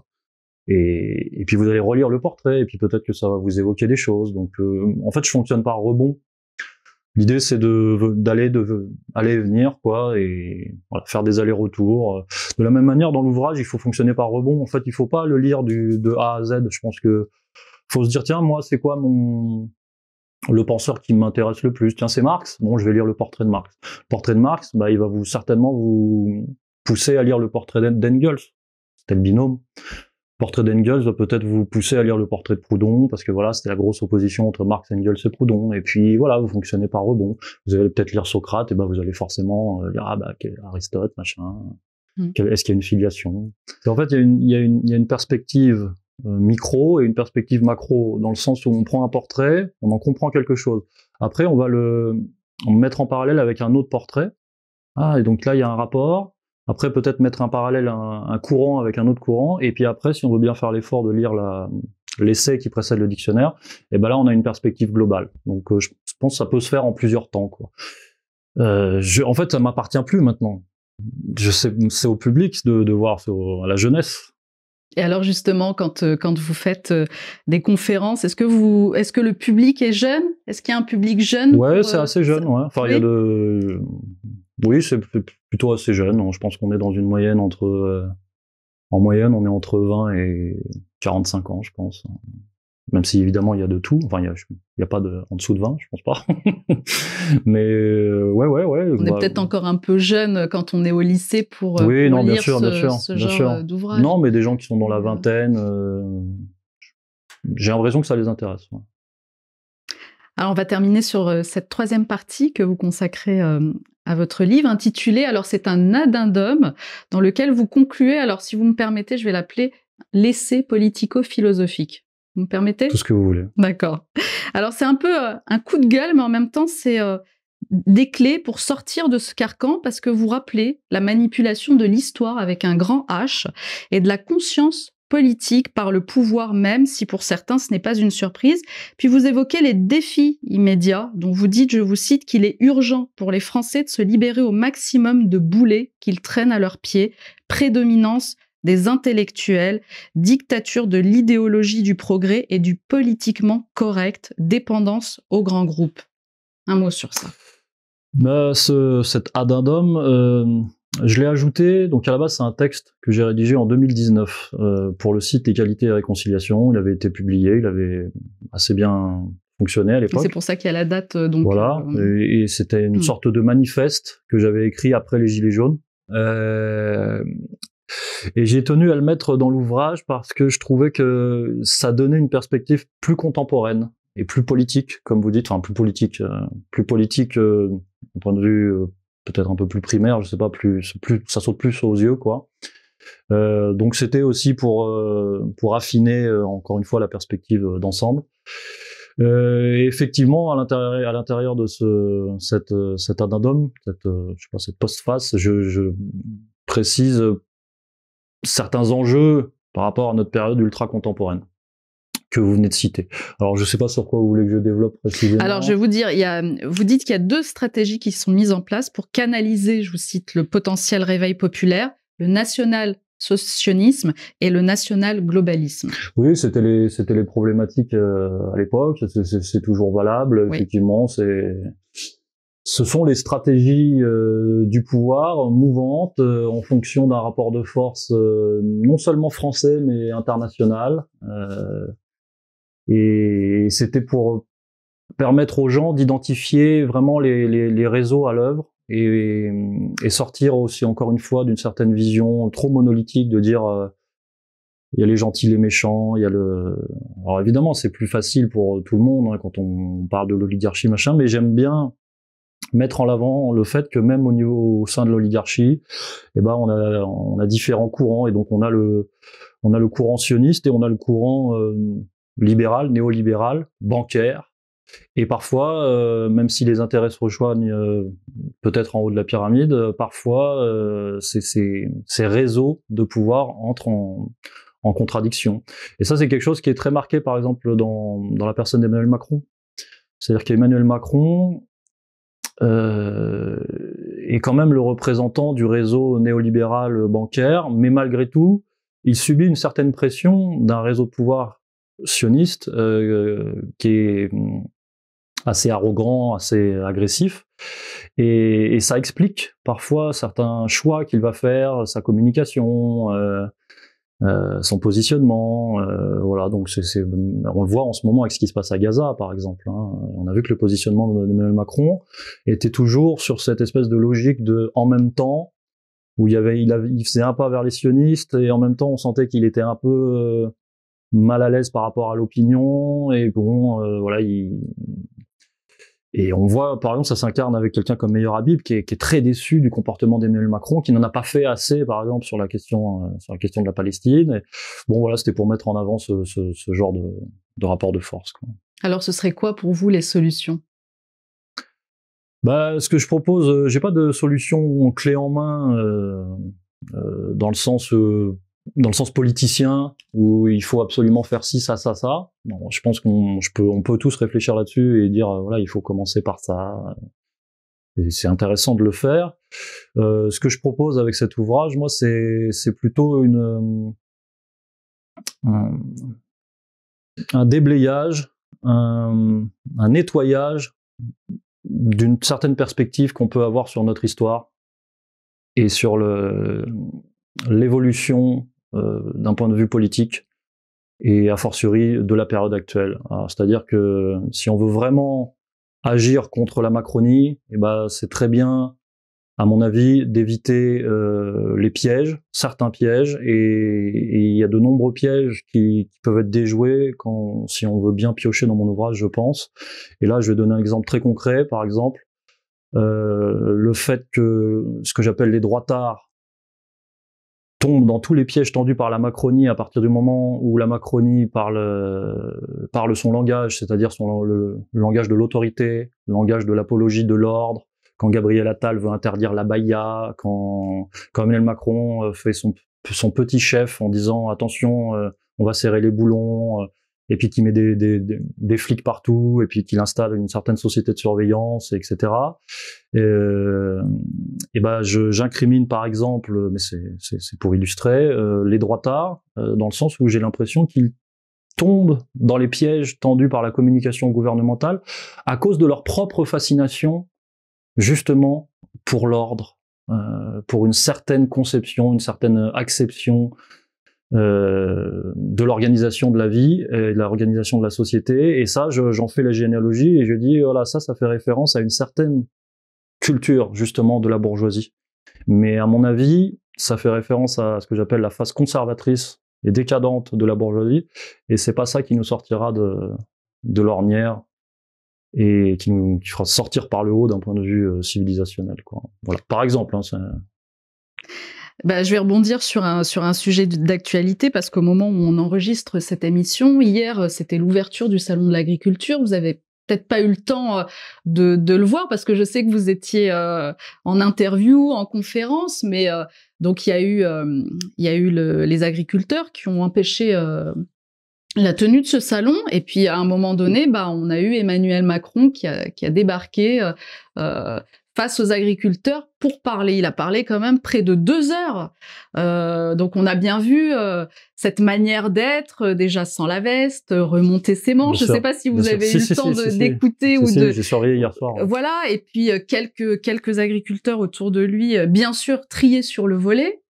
A: Et puis vous allez relire le portrait et puis peut-être que ça va vous évoquer des choses. Donc en fait je fonctionne par rebond. L'idée c'est aller et venir quoi, et voilà, faire des allers-retours. De la même manière dans l'ouvrage il faut fonctionner par rebond. En fait il faut pas le lire de A à Z. Je pense que faut se dire tiens moi c'est quoi le penseur qui m'intéresse le plus. Tiens, c'est Marx. Bon, je vais lire le portrait de Marx. Le portrait de Marx, bah, il va certainement vous pousser à lire le portrait d'Engels. C'était le binôme. Le portrait d'Engels va peut-être vous pousser à lire le portrait de Proudhon, parce que voilà, c'était la grosse opposition entre Marx, Engels et Proudhon. Et puis voilà, vous fonctionnez par rebond. Vous allez peut-être lire Socrate, et ben vous allez forcément lire Aristote, machin. Est-ce qu'il y a une filiation? Et en fait, il y a une perspective micro et une perspective macro, dans le sens où on prend un portrait, on en comprend quelque chose. Après, on va le mettre en parallèle avec un autre portrait. Ah, et donc là, il y a un rapport. Après, peut-être mettre en parallèle un courant avec un autre courant. Et puis après, si on veut bien faire l'effort de lire l'essai qui précède le dictionnaire, et ben là, on a une perspective globale. Donc, je pense que ça peut se faire en plusieurs temps, quoi. En fait, ça m'appartient plus maintenant. C'est au public de voir, à la jeunesse.
B: Et alors justement, quand vous faites des conférences, est-ce que le public est jeune? Est-ce qu'il y a un public jeune?
A: Ouais, c'est assez jeune, ouais. Enfin,
B: oui.
A: Oui, c'est plutôt assez jeune. Je pense qu'on est dans une moyenne en moyenne, on est entre 20 et 45 ans, je pense. Même si évidemment il y a de tout. Enfin, il y a pas en dessous de 20, je pense pas. Mais ouais.
B: On est peut-être encore un peu jeune quand on est au lycée pour lire ce genre d'ouvrage.
A: Non, mais des gens qui sont dans la vingtaine, j'ai l'impression que ça les intéresse. Ouais.
B: Alors on va terminer sur cette troisième partie que vous consacrez à votre livre intitulé, alors c'est un addendum dans lequel vous concluez, alors si vous me permettez, je vais l'appeler l'essai politico-philosophique. Vous me permettez?
A: Tout ce que vous voulez.
B: D'accord. Alors c'est un peu un coup de gueule, mais en même temps c'est des clés pour sortir de ce carcan, parce que vous rappelez la manipulation de l'histoire avec un grand H et de la conscience politique par le pouvoir même, si pour certains ce n'est pas une surprise. Puis vous évoquez les défis immédiats, dont vous dites, je vous cite, qu'il est urgent pour les Français de se libérer au maximum de boulets qu'ils traînent à leurs pieds, prédominance des intellectuels, dictature de l'idéologie du progrès et du politiquement correct, dépendance aux grands groupes. Un mot sur ça.
A: Cet addendum, je l'ai ajouté, donc à la base c'est un texte que j'ai rédigé en 2019 pour le site Égalité et Réconciliation. Il avait été publié, il avait assez bien fonctionné à l'époque.
B: C'est pour ça qu'il y a la date. Donc,
A: voilà, et c'était une sorte de manifeste que j'avais écrit après les Gilets jaunes. Et j'ai tenu à le mettre dans l'ouvrage parce que je trouvais que ça donnait une perspective plus contemporaine et plus politique, comme vous dites, enfin plus politique d'un point de vue peut-être un peu plus primaire, je sais pas, ça saute plus aux yeux, quoi. Donc c'était aussi pour affiner encore une fois la perspective d'ensemble. Et effectivement, à l'intérieur de cet addendum, cette postface, je précise certains enjeux par rapport à notre période ultra contemporaine. que vous venez de citer. Alors, je ne sais pas sur quoi vous voulez que je développe précisément.
B: Alors, je vais vous dire, vous dites qu'il y a 2 stratégies qui sont mises en place pour canaliser, je vous cite, le potentiel réveil populaire, le national-sionisme et le national-globalisme.
A: Oui, c'était les problématiques à l'époque, c'est toujours valable,
B: oui.
A: Effectivement, ce sont les stratégies du pouvoir mouvantes en fonction d'un rapport de force non seulement français mais international. Et c'était pour permettre aux gens d'identifier vraiment les réseaux à l'œuvre et sortir aussi, encore une fois, d'une certaine vision trop monolithique de dire il y a les gentils, les méchants, il y a Alors évidemment, c'est plus facile pour tout le monde quand on parle de l'oligarchie, machin, mais j'aime bien mettre en avant le fait que même au sein de l'oligarchie, on a différents courants, et donc on a le courant sioniste et on a le courant libéral, néolibéral, bancaire, et parfois, même si les intérêts se rejoignent peut-être en haut de la pyramide, parfois ces réseaux de pouvoir entrent en contradiction. Et ça, c'est quelque chose qui est très marqué, par exemple, dans la personne d'Emmanuel Macron. C'est-à-dire qu'Emmanuel Macron est quand même le représentant du réseau néolibéral bancaire, mais malgré tout, il subit une certaine pression d'un réseau de pouvoir sioniste qui est assez arrogant, assez agressif, et ça explique parfois certains choix qu'il va faire, sa communication, son positionnement, voilà. Donc on le voit en ce moment avec ce qui se passe à Gaza, par exemple. On a vu que le positionnement d'Emmanuel Macron était toujours sur cette espèce de logique de en même temps, où il faisait un pas vers les sionistes et en même temps on sentait qu'il était un peu mal à l'aise par rapport à l'opinion, et bon, voilà, et on voit, par exemple, ça s'incarne avec quelqu'un comme Meyer Habib, qui est très déçu du comportement d'Emmanuel Macron, qui n'en a pas fait assez, par exemple, sur la question de la Palestine. Et bon, voilà, c'était pour mettre en avant ce genre de rapport de force, quoi.
B: Alors, ce serait quoi pour vous les solutions ?
A: Ce que je propose, j'ai pas de solution clé en main dans le sens politicien, où il faut absolument faire ci, ça, ça, ça. Bon, je pense on peut tous réfléchir là-dessus et dire voilà, il faut commencer par ça. Et c'est intéressant de le faire. Ce que je propose avec cet ouvrage, moi, c'est plutôt un déblayage, un nettoyage d'une certaine perspective qu'on peut avoir sur notre histoire et sur l'évolution d'un point de vue politique et a fortiori de la période actuelle. C'est-à-dire que si on veut vraiment agir contre la Macronie, c'est très bien, à mon avis, d'éviter les pièges, certains pièges, et il y a de nombreux pièges qui peuvent être déjoués si on veut bien piocher dans mon ouvrage, je pense. Et là, je vais donner un exemple très concret, par exemple, le fait que ce que j'appelle les droitards tombe dans tous les pièges tendus par la Macronie à partir du moment où la Macronie parle son langage, c'est-à-dire le langage de l'autorité, le langage de l'apologie de l'ordre, quand Gabriel Attal veut interdire la baya, quand Emmanuel Macron fait son petit chef en disant attention, on va serrer les boulons, et puis qu'il met des flics partout, et puis qu'il installe une certaine société de surveillance, etc. J'incrimine par exemple, mais c'est pour illustrer, les droitards, dans le sens où j'ai l'impression qu'ils tombent dans les pièges tendus par la communication gouvernementale à cause de leur propre fascination, justement, pour l'ordre, pour une certaine conception, une certaine acception de l'organisation de la vie et de l'organisation de la société. Et ça, j'en fais la généalogie et je dis voilà, ça fait référence à une certaine culture, justement, de la bourgeoisie. Mais à mon avis, ça fait référence à ce que j'appelle la phase conservatrice et décadente de la bourgeoisie, et c'est pas ça qui nous sortira de l'ornière et qui fera sortir par le haut d'un point de vue civilisationnel, quoi. Voilà, par exemple.
B: Je vais rebondir sur un sujet d'actualité, parce qu'au moment où on enregistre cette émission, hier, c'était l'ouverture du Salon de l'Agriculture. Vous avez peut-être pas eu le temps de le voir, parce que je sais que vous étiez en interview, en conférence, mais donc il y a eu les agriculteurs qui ont empêché la tenue de ce salon. Et puis, à un moment donné, on a eu Emmanuel Macron qui a débarqué face aux agriculteurs pour parler. Il a parlé quand même près de 2 heures. Donc, on a bien vu cette manière d'être, déjà sans la veste, remonter ses manches. Je ne sais pas si vous avez eu le temps d'écouter ou de...
A: J'ai surveillé hier soir.
B: Voilà. Et puis, quelques agriculteurs autour de lui, bien sûr, triés sur le volet.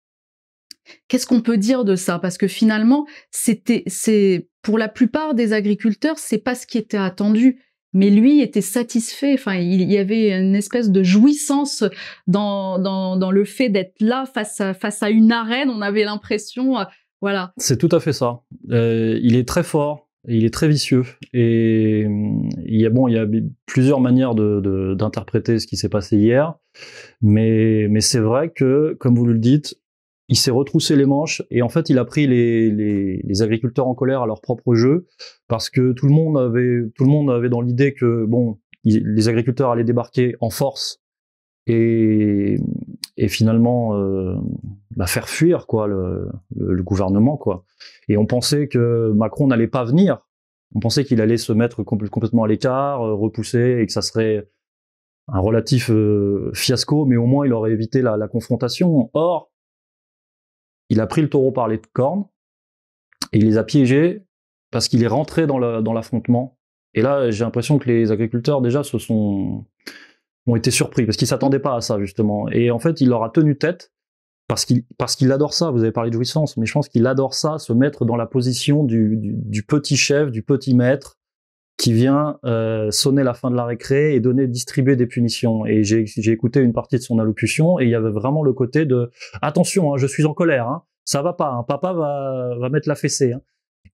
B: Qu'est-ce qu'on peut dire de ça? Parce que finalement, c'est pour la plupart des agriculteurs, c'est pas ce qui était attendu. Mais lui était satisfait. Enfin, il y avait une espèce de jouissance dans le fait d'être là face à une arène. On avait l'impression, voilà.
A: C'est tout à fait ça. Il est très fort. Et il est très vicieux. Et il y a plusieurs manières d'interpréter ce qui s'est passé hier. Mais c'est vrai que, comme vous le dites, il s'est retroussé les manches et en fait il a pris les agriculteurs en colère à leur propre jeu parce que tout le monde avait dans l'idée que les agriculteurs allaient débarquer en force et finalement faire fuir quoi le gouvernement quoi. Et on pensait que Macron n'allait pas venir. On pensait qu'il allait se mettre complètement à l'écart, repousser et que ça serait un relatif fiasco, mais au moins il aurait évité la confrontation. Or il a pris le taureau par les cornes et il les a piégés parce qu'il est rentré dans l'affrontement. Et là, j'ai l'impression que les agriculteurs déjà ont été surpris parce qu'ils s'attendaient pas à ça justement. Et en fait, il leur a tenu tête parce qu'il adore ça. Vous avez parlé de jouissance, mais je pense qu'il adore ça, se mettre dans la position du petit chef, du petit maître qui vient sonner la fin de la récré et distribuer des punitions. Et j'ai écouté une partie de son allocution et il y avait vraiment le côté de attention, hein, je suis en colère, hein, ça va pas, hein, papa va mettre la fessée. Hein.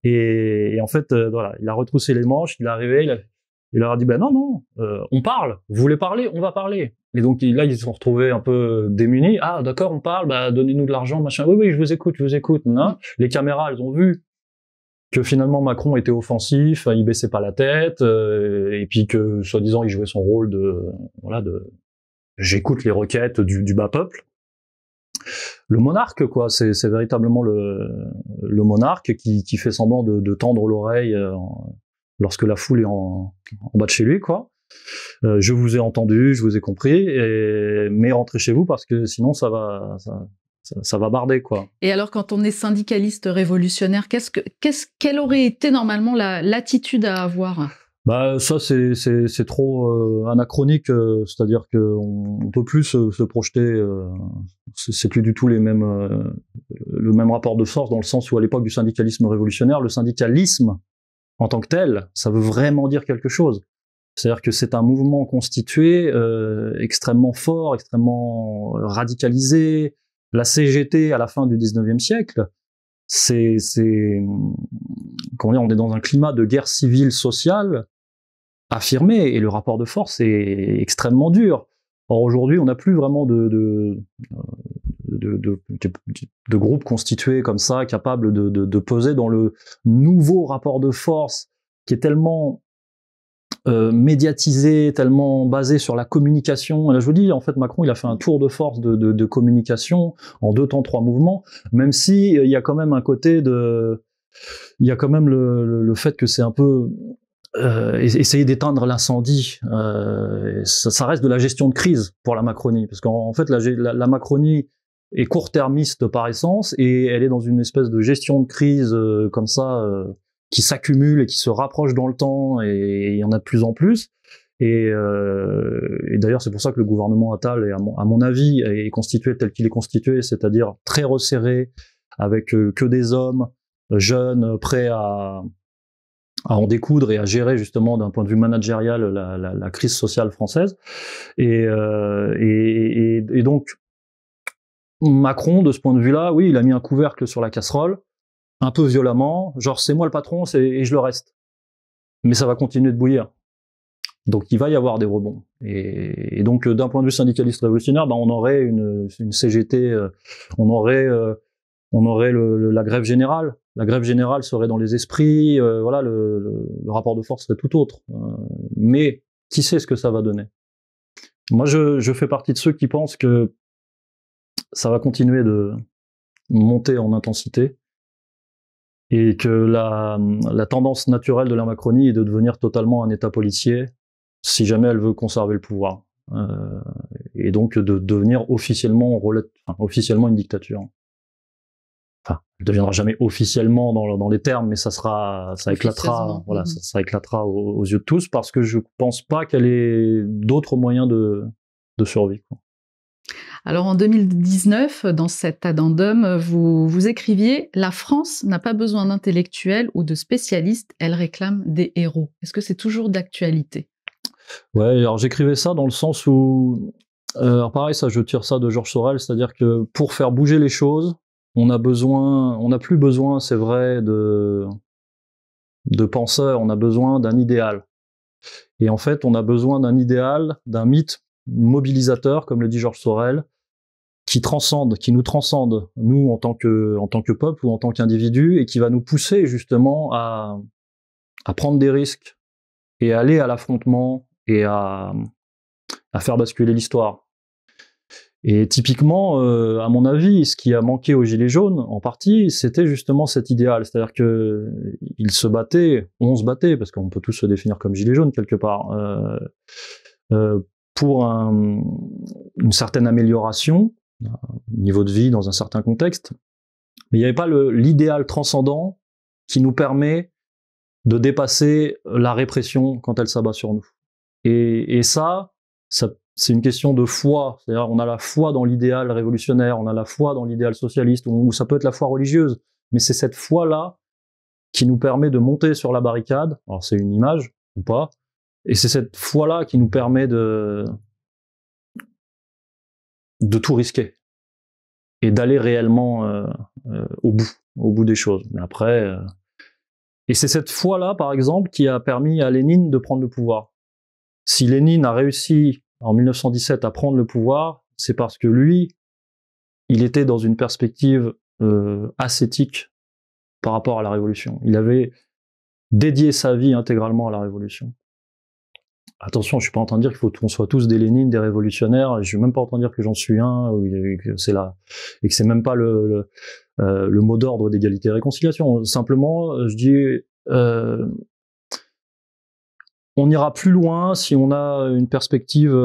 A: Et en fait, voilà, il a retroussé les manches, il est arrivé, il leur a dit non, on parle, vous voulez parler, on va parler. Et donc là, ils se sont retrouvés un peu démunis. Ah d'accord, on parle, donnez-nous de l'argent, machin. Oui, je vous écoute. Non. Les caméras, elles ont vu que finalement Macron était offensif, il baissait pas la tête, et puis que soi-disant il jouait son rôle de j'écoute les requêtes du bas peuple. Le monarque quoi, c'est véritablement le monarque qui fait semblant de tendre l'oreille lorsque la foule est en bas de chez lui quoi. Je vous ai entendu, je vous ai compris, mais rentrez chez vous parce que sinon ça va barder quoi.
B: Et alors quand on est syndicaliste révolutionnaire, quelle aurait été normalement l'attitude à avoir?
A: Ça c'est trop anachronique, c'est-à-dire que on peut plus se projeter, c'est plus du tout le même rapport de force dans le sens où à l'époque du syndicalisme révolutionnaire, le syndicalisme en tant que tel, ça veut vraiment dire quelque chose. C'est-à-dire que c'est un mouvement constitué extrêmement fort, extrêmement radicalisé. La CGT à la fin du 19e siècle, comment dire, on est dans un climat de guerre civile sociale affirmé et le rapport de force est extrêmement dur. Or aujourd'hui, on n'a plus vraiment de groupes constitués comme ça, capables de peser dans le nouveau rapport de force qui est tellement médiatisé, tellement basé sur la communication. Là, je vous dis, en fait, Macron, il a fait un tour de force de communication en 2 temps, 3 mouvements, même si il y a quand même un côté il y a quand même le fait que c'est un peu essayer d'éteindre l'incendie. Ça reste de la gestion de crise pour la Macronie, parce qu'en fait, la Macronie est court-termiste par essence et elle est dans une espèce de gestion de crise comme ça, qui s'accumule et qui se rapproche dans le temps, et il y en a de plus en plus. Et d'ailleurs, c'est pour ça que le gouvernement Attal, à mon avis, est constitué tel qu'il est constitué, c'est-à-dire très resserré, avec que des hommes jeunes, prêts à en découdre et à gérer justement d'un point de vue managérial la crise sociale française. Et donc, Macron, de ce point de vue-là, oui, il a mis un couvercle sur la casserole, un peu violemment, genre c'est moi le patron et je le reste. Mais ça va continuer de bouillir. Donc il va y avoir des rebonds. Et donc d'un point de vue syndicaliste révolutionnaire, on aurait une CGT, on aurait la grève générale. La grève générale serait dans les esprits, voilà, le rapport de force serait tout autre. Mais qui sait ce que ça va donner? Moi je fais partie de ceux qui pensent que ça va continuer de monter en intensité. et que la tendance naturelle de la Macronie est de devenir totalement un État policier si jamais elle veut conserver le pouvoir. Et donc de devenir officiellement une dictature. Enfin, elle ne deviendra jamais officiellement dans les termes, mais ça éclatera, voilà, ça éclatera aux yeux de tous, parce que je pense pas qu'elle ait d'autres moyens de survie, quoi.
B: Alors en 2019, dans cet addendum, vous écriviez « La France n'a pas besoin d'intellectuels ou de spécialistes, elle réclame des héros ». Est-ce que c'est toujours d'actualité?
A: Ouais, alors j'écrivais ça dans le sens où, alors pareil, ça je tire ça de Georges Sorel, c'est-à-dire que pour faire bouger les choses, on n'a plus besoin, c'est vrai, de penseurs, on a besoin d'un idéal. Et en fait, on a besoin d'un idéal, d'un mythe mobilisateur, comme le dit Georges Sorel, qui nous transcende, nous en tant que peuple ou en tant qu'individu, et qui va nous pousser justement à prendre des risques et à aller à l'affrontement et à faire basculer l'histoire. Et typiquement, à mon avis, ce qui a manqué aux Gilets jaunes, en partie, c'était justement cet idéal. C'est-à-dire que on se battait, parce qu'on peut tous se définir comme Gilets jaunes quelque part, pour une certaine amélioration, niveau de vie dans un certain contexte, mais il n'y avait pas l'idéal transcendant qui nous permet de dépasser la répression quand elle s'abat sur nous. Et ça c'est une question de foi, c'est-à-dire on a la foi dans l'idéal révolutionnaire, on a la foi dans l'idéal socialiste, ou ça peut être la foi religieuse, mais c'est cette foi-là qui nous permet de monter sur la barricade, alors c'est une image ou pas, et c'est cette foi-là qui nous permet de tout risquer et d'aller réellement au bout des choses. Mais après, et c'est cette foi-là, par exemple, qui a permis à Lénine de prendre le pouvoir. Si Lénine a réussi en 1917 à prendre le pouvoir, c'est parce que lui, il était dans une perspective ascétique par rapport à la révolution. Il avait dédié sa vie intégralement à la révolution. Attention, je suis pas en train de dire qu'il faut qu'on soit tous des Lénines, des révolutionnaires. Je suis même pas en train de dire que j'en suis un, et que c'est là, et que c'est même pas le mot d'ordre d'égalité et réconciliation. Simplement, je dis, on ira plus loin si on a une perspective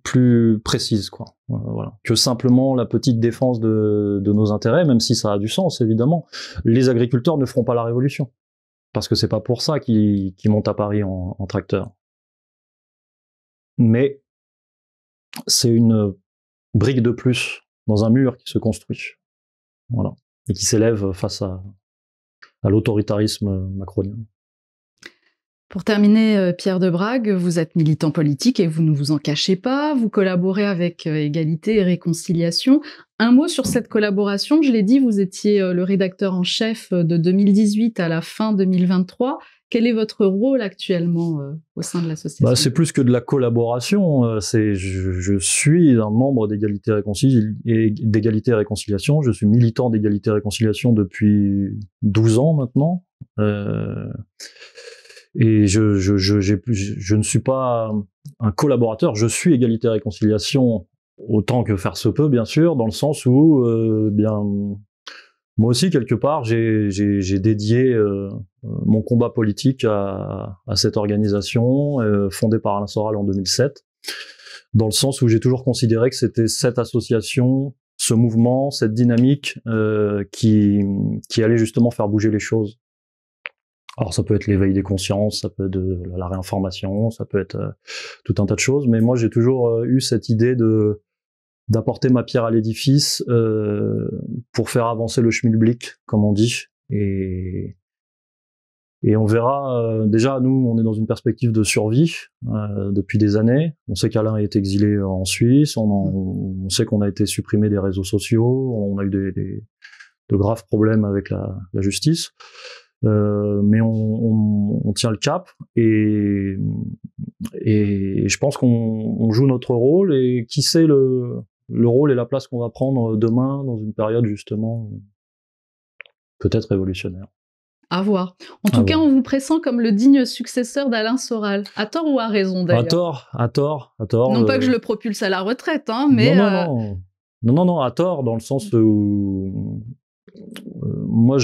A: plus précise, quoi. Voilà. Que simplement la petite défense de nos intérêts, même si ça a du sens, évidemment. Les agriculteurs ne feront pas la révolution. Parce que c'est pas pour ça qu'ils montent à Paris en tracteur. Mais c'est une brique de plus dans un mur qui se construit. Voilà. Et qui s'élève face à l'autoritarisme macronien.
B: Pour terminer, Pierre de Brague, vous êtes militant politique et vous ne vous en cachez pas. Vous collaborez avec Égalité et Réconciliation. Un mot sur cette collaboration. Je l'ai dit, vous étiez le rédacteur en chef de 2018 à la fin 2023. Quel est votre rôle actuellement au sein de l'association?
A: C'est plus que de la collaboration. Je suis un membre d'Égalité et Réconciliation. Je suis militant d'Égalité et Réconciliation depuis 12 ans maintenant. Et je ne suis pas un collaborateur, je suis Égalité et Réconciliation autant que faire se peut, bien sûr, dans le sens où, moi aussi, quelque part, j'ai dédié mon combat politique à cette organisation, fondée par Alain Soral en 2007, dans le sens où j'ai toujours considéré que c'était cette association, ce mouvement, cette dynamique qui allait justement faire bouger les choses. Alors ça peut être l'éveil des consciences, ça peut être de la réinformation, ça peut être tout un tas de choses, mais moi j'ai toujours eu cette idée d'apporter ma pierre à l'édifice pour faire avancer le schmilblick, comme on dit, et on verra. Déjà, nous, on est dans une perspective de survie depuis des années. On sait qu'Alain est exilé en Suisse, on sait qu'on a été supprimé des réseaux sociaux, on a eu de graves problèmes avec la justice. Mais on tient le cap et je pense qu'on joue notre rôle, et qui sait le rôle et la place qu'on va prendre demain dans une période justement peut-être révolutionnaire.
B: À voir. En tout cas, on vous pressent comme le digne successeur d'Alain Soral. À tort ou à raison, d'ailleurs?
A: À tort.
B: Non pas que je le propulse à la retraite, hein, mais...
A: Non, à tort, dans le sens où moi,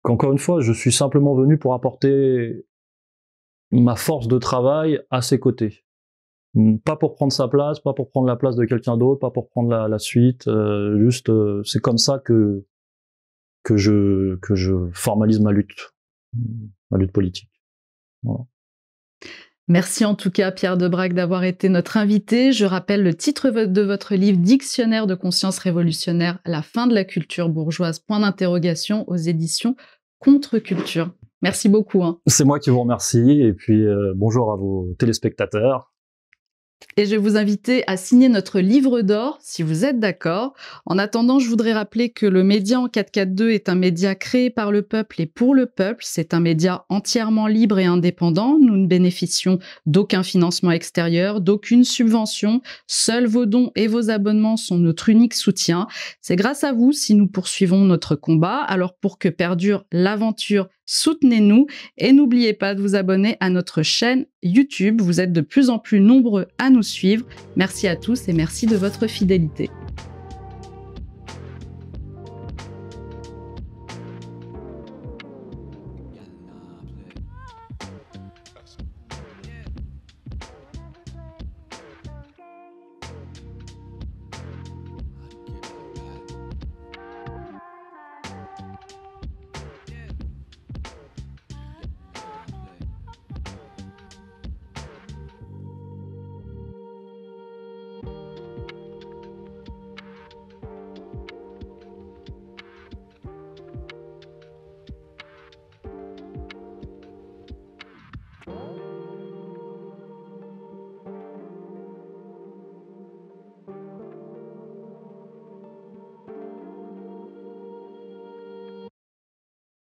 A: encore une fois, je suis simplement venu pour apporter ma force de travail à ses côtés. Pas pour prendre sa place, pas pour prendre la place de quelqu'un d'autre, pas pour prendre la suite. C'est comme ça que je formalise ma lutte politique. Voilà.
B: Merci en tout cas, Pierre Debracq, d'avoir été notre invité. Je rappelle le titre de votre livre, Dictionnaire de conscience révolutionnaire, la fin de la culture bourgeoise, point d'interrogation, aux éditions Contre-Culture. Merci beaucoup.
A: C'est moi qui vous remercie, et puis bonjour à vos téléspectateurs.
B: Et je vais vous inviter à signer notre livre d'or, si vous êtes d'accord. En attendant, je voudrais rappeler que le Média en 442 est un média créé par le peuple et pour le peuple. C'est un média entièrement libre et indépendant. Nous ne bénéficions d'aucun financement extérieur, d'aucune subvention. Seuls vos dons et vos abonnements sont notre unique soutien. C'est grâce à vous si nous poursuivons notre combat. Alors pour que perdure l'aventure, soutenez-nous et n'oubliez pas de vous abonner à notre chaîne YouTube. Vous êtes de plus en plus nombreux à nous suivre. Merci à tous et merci de votre fidélité.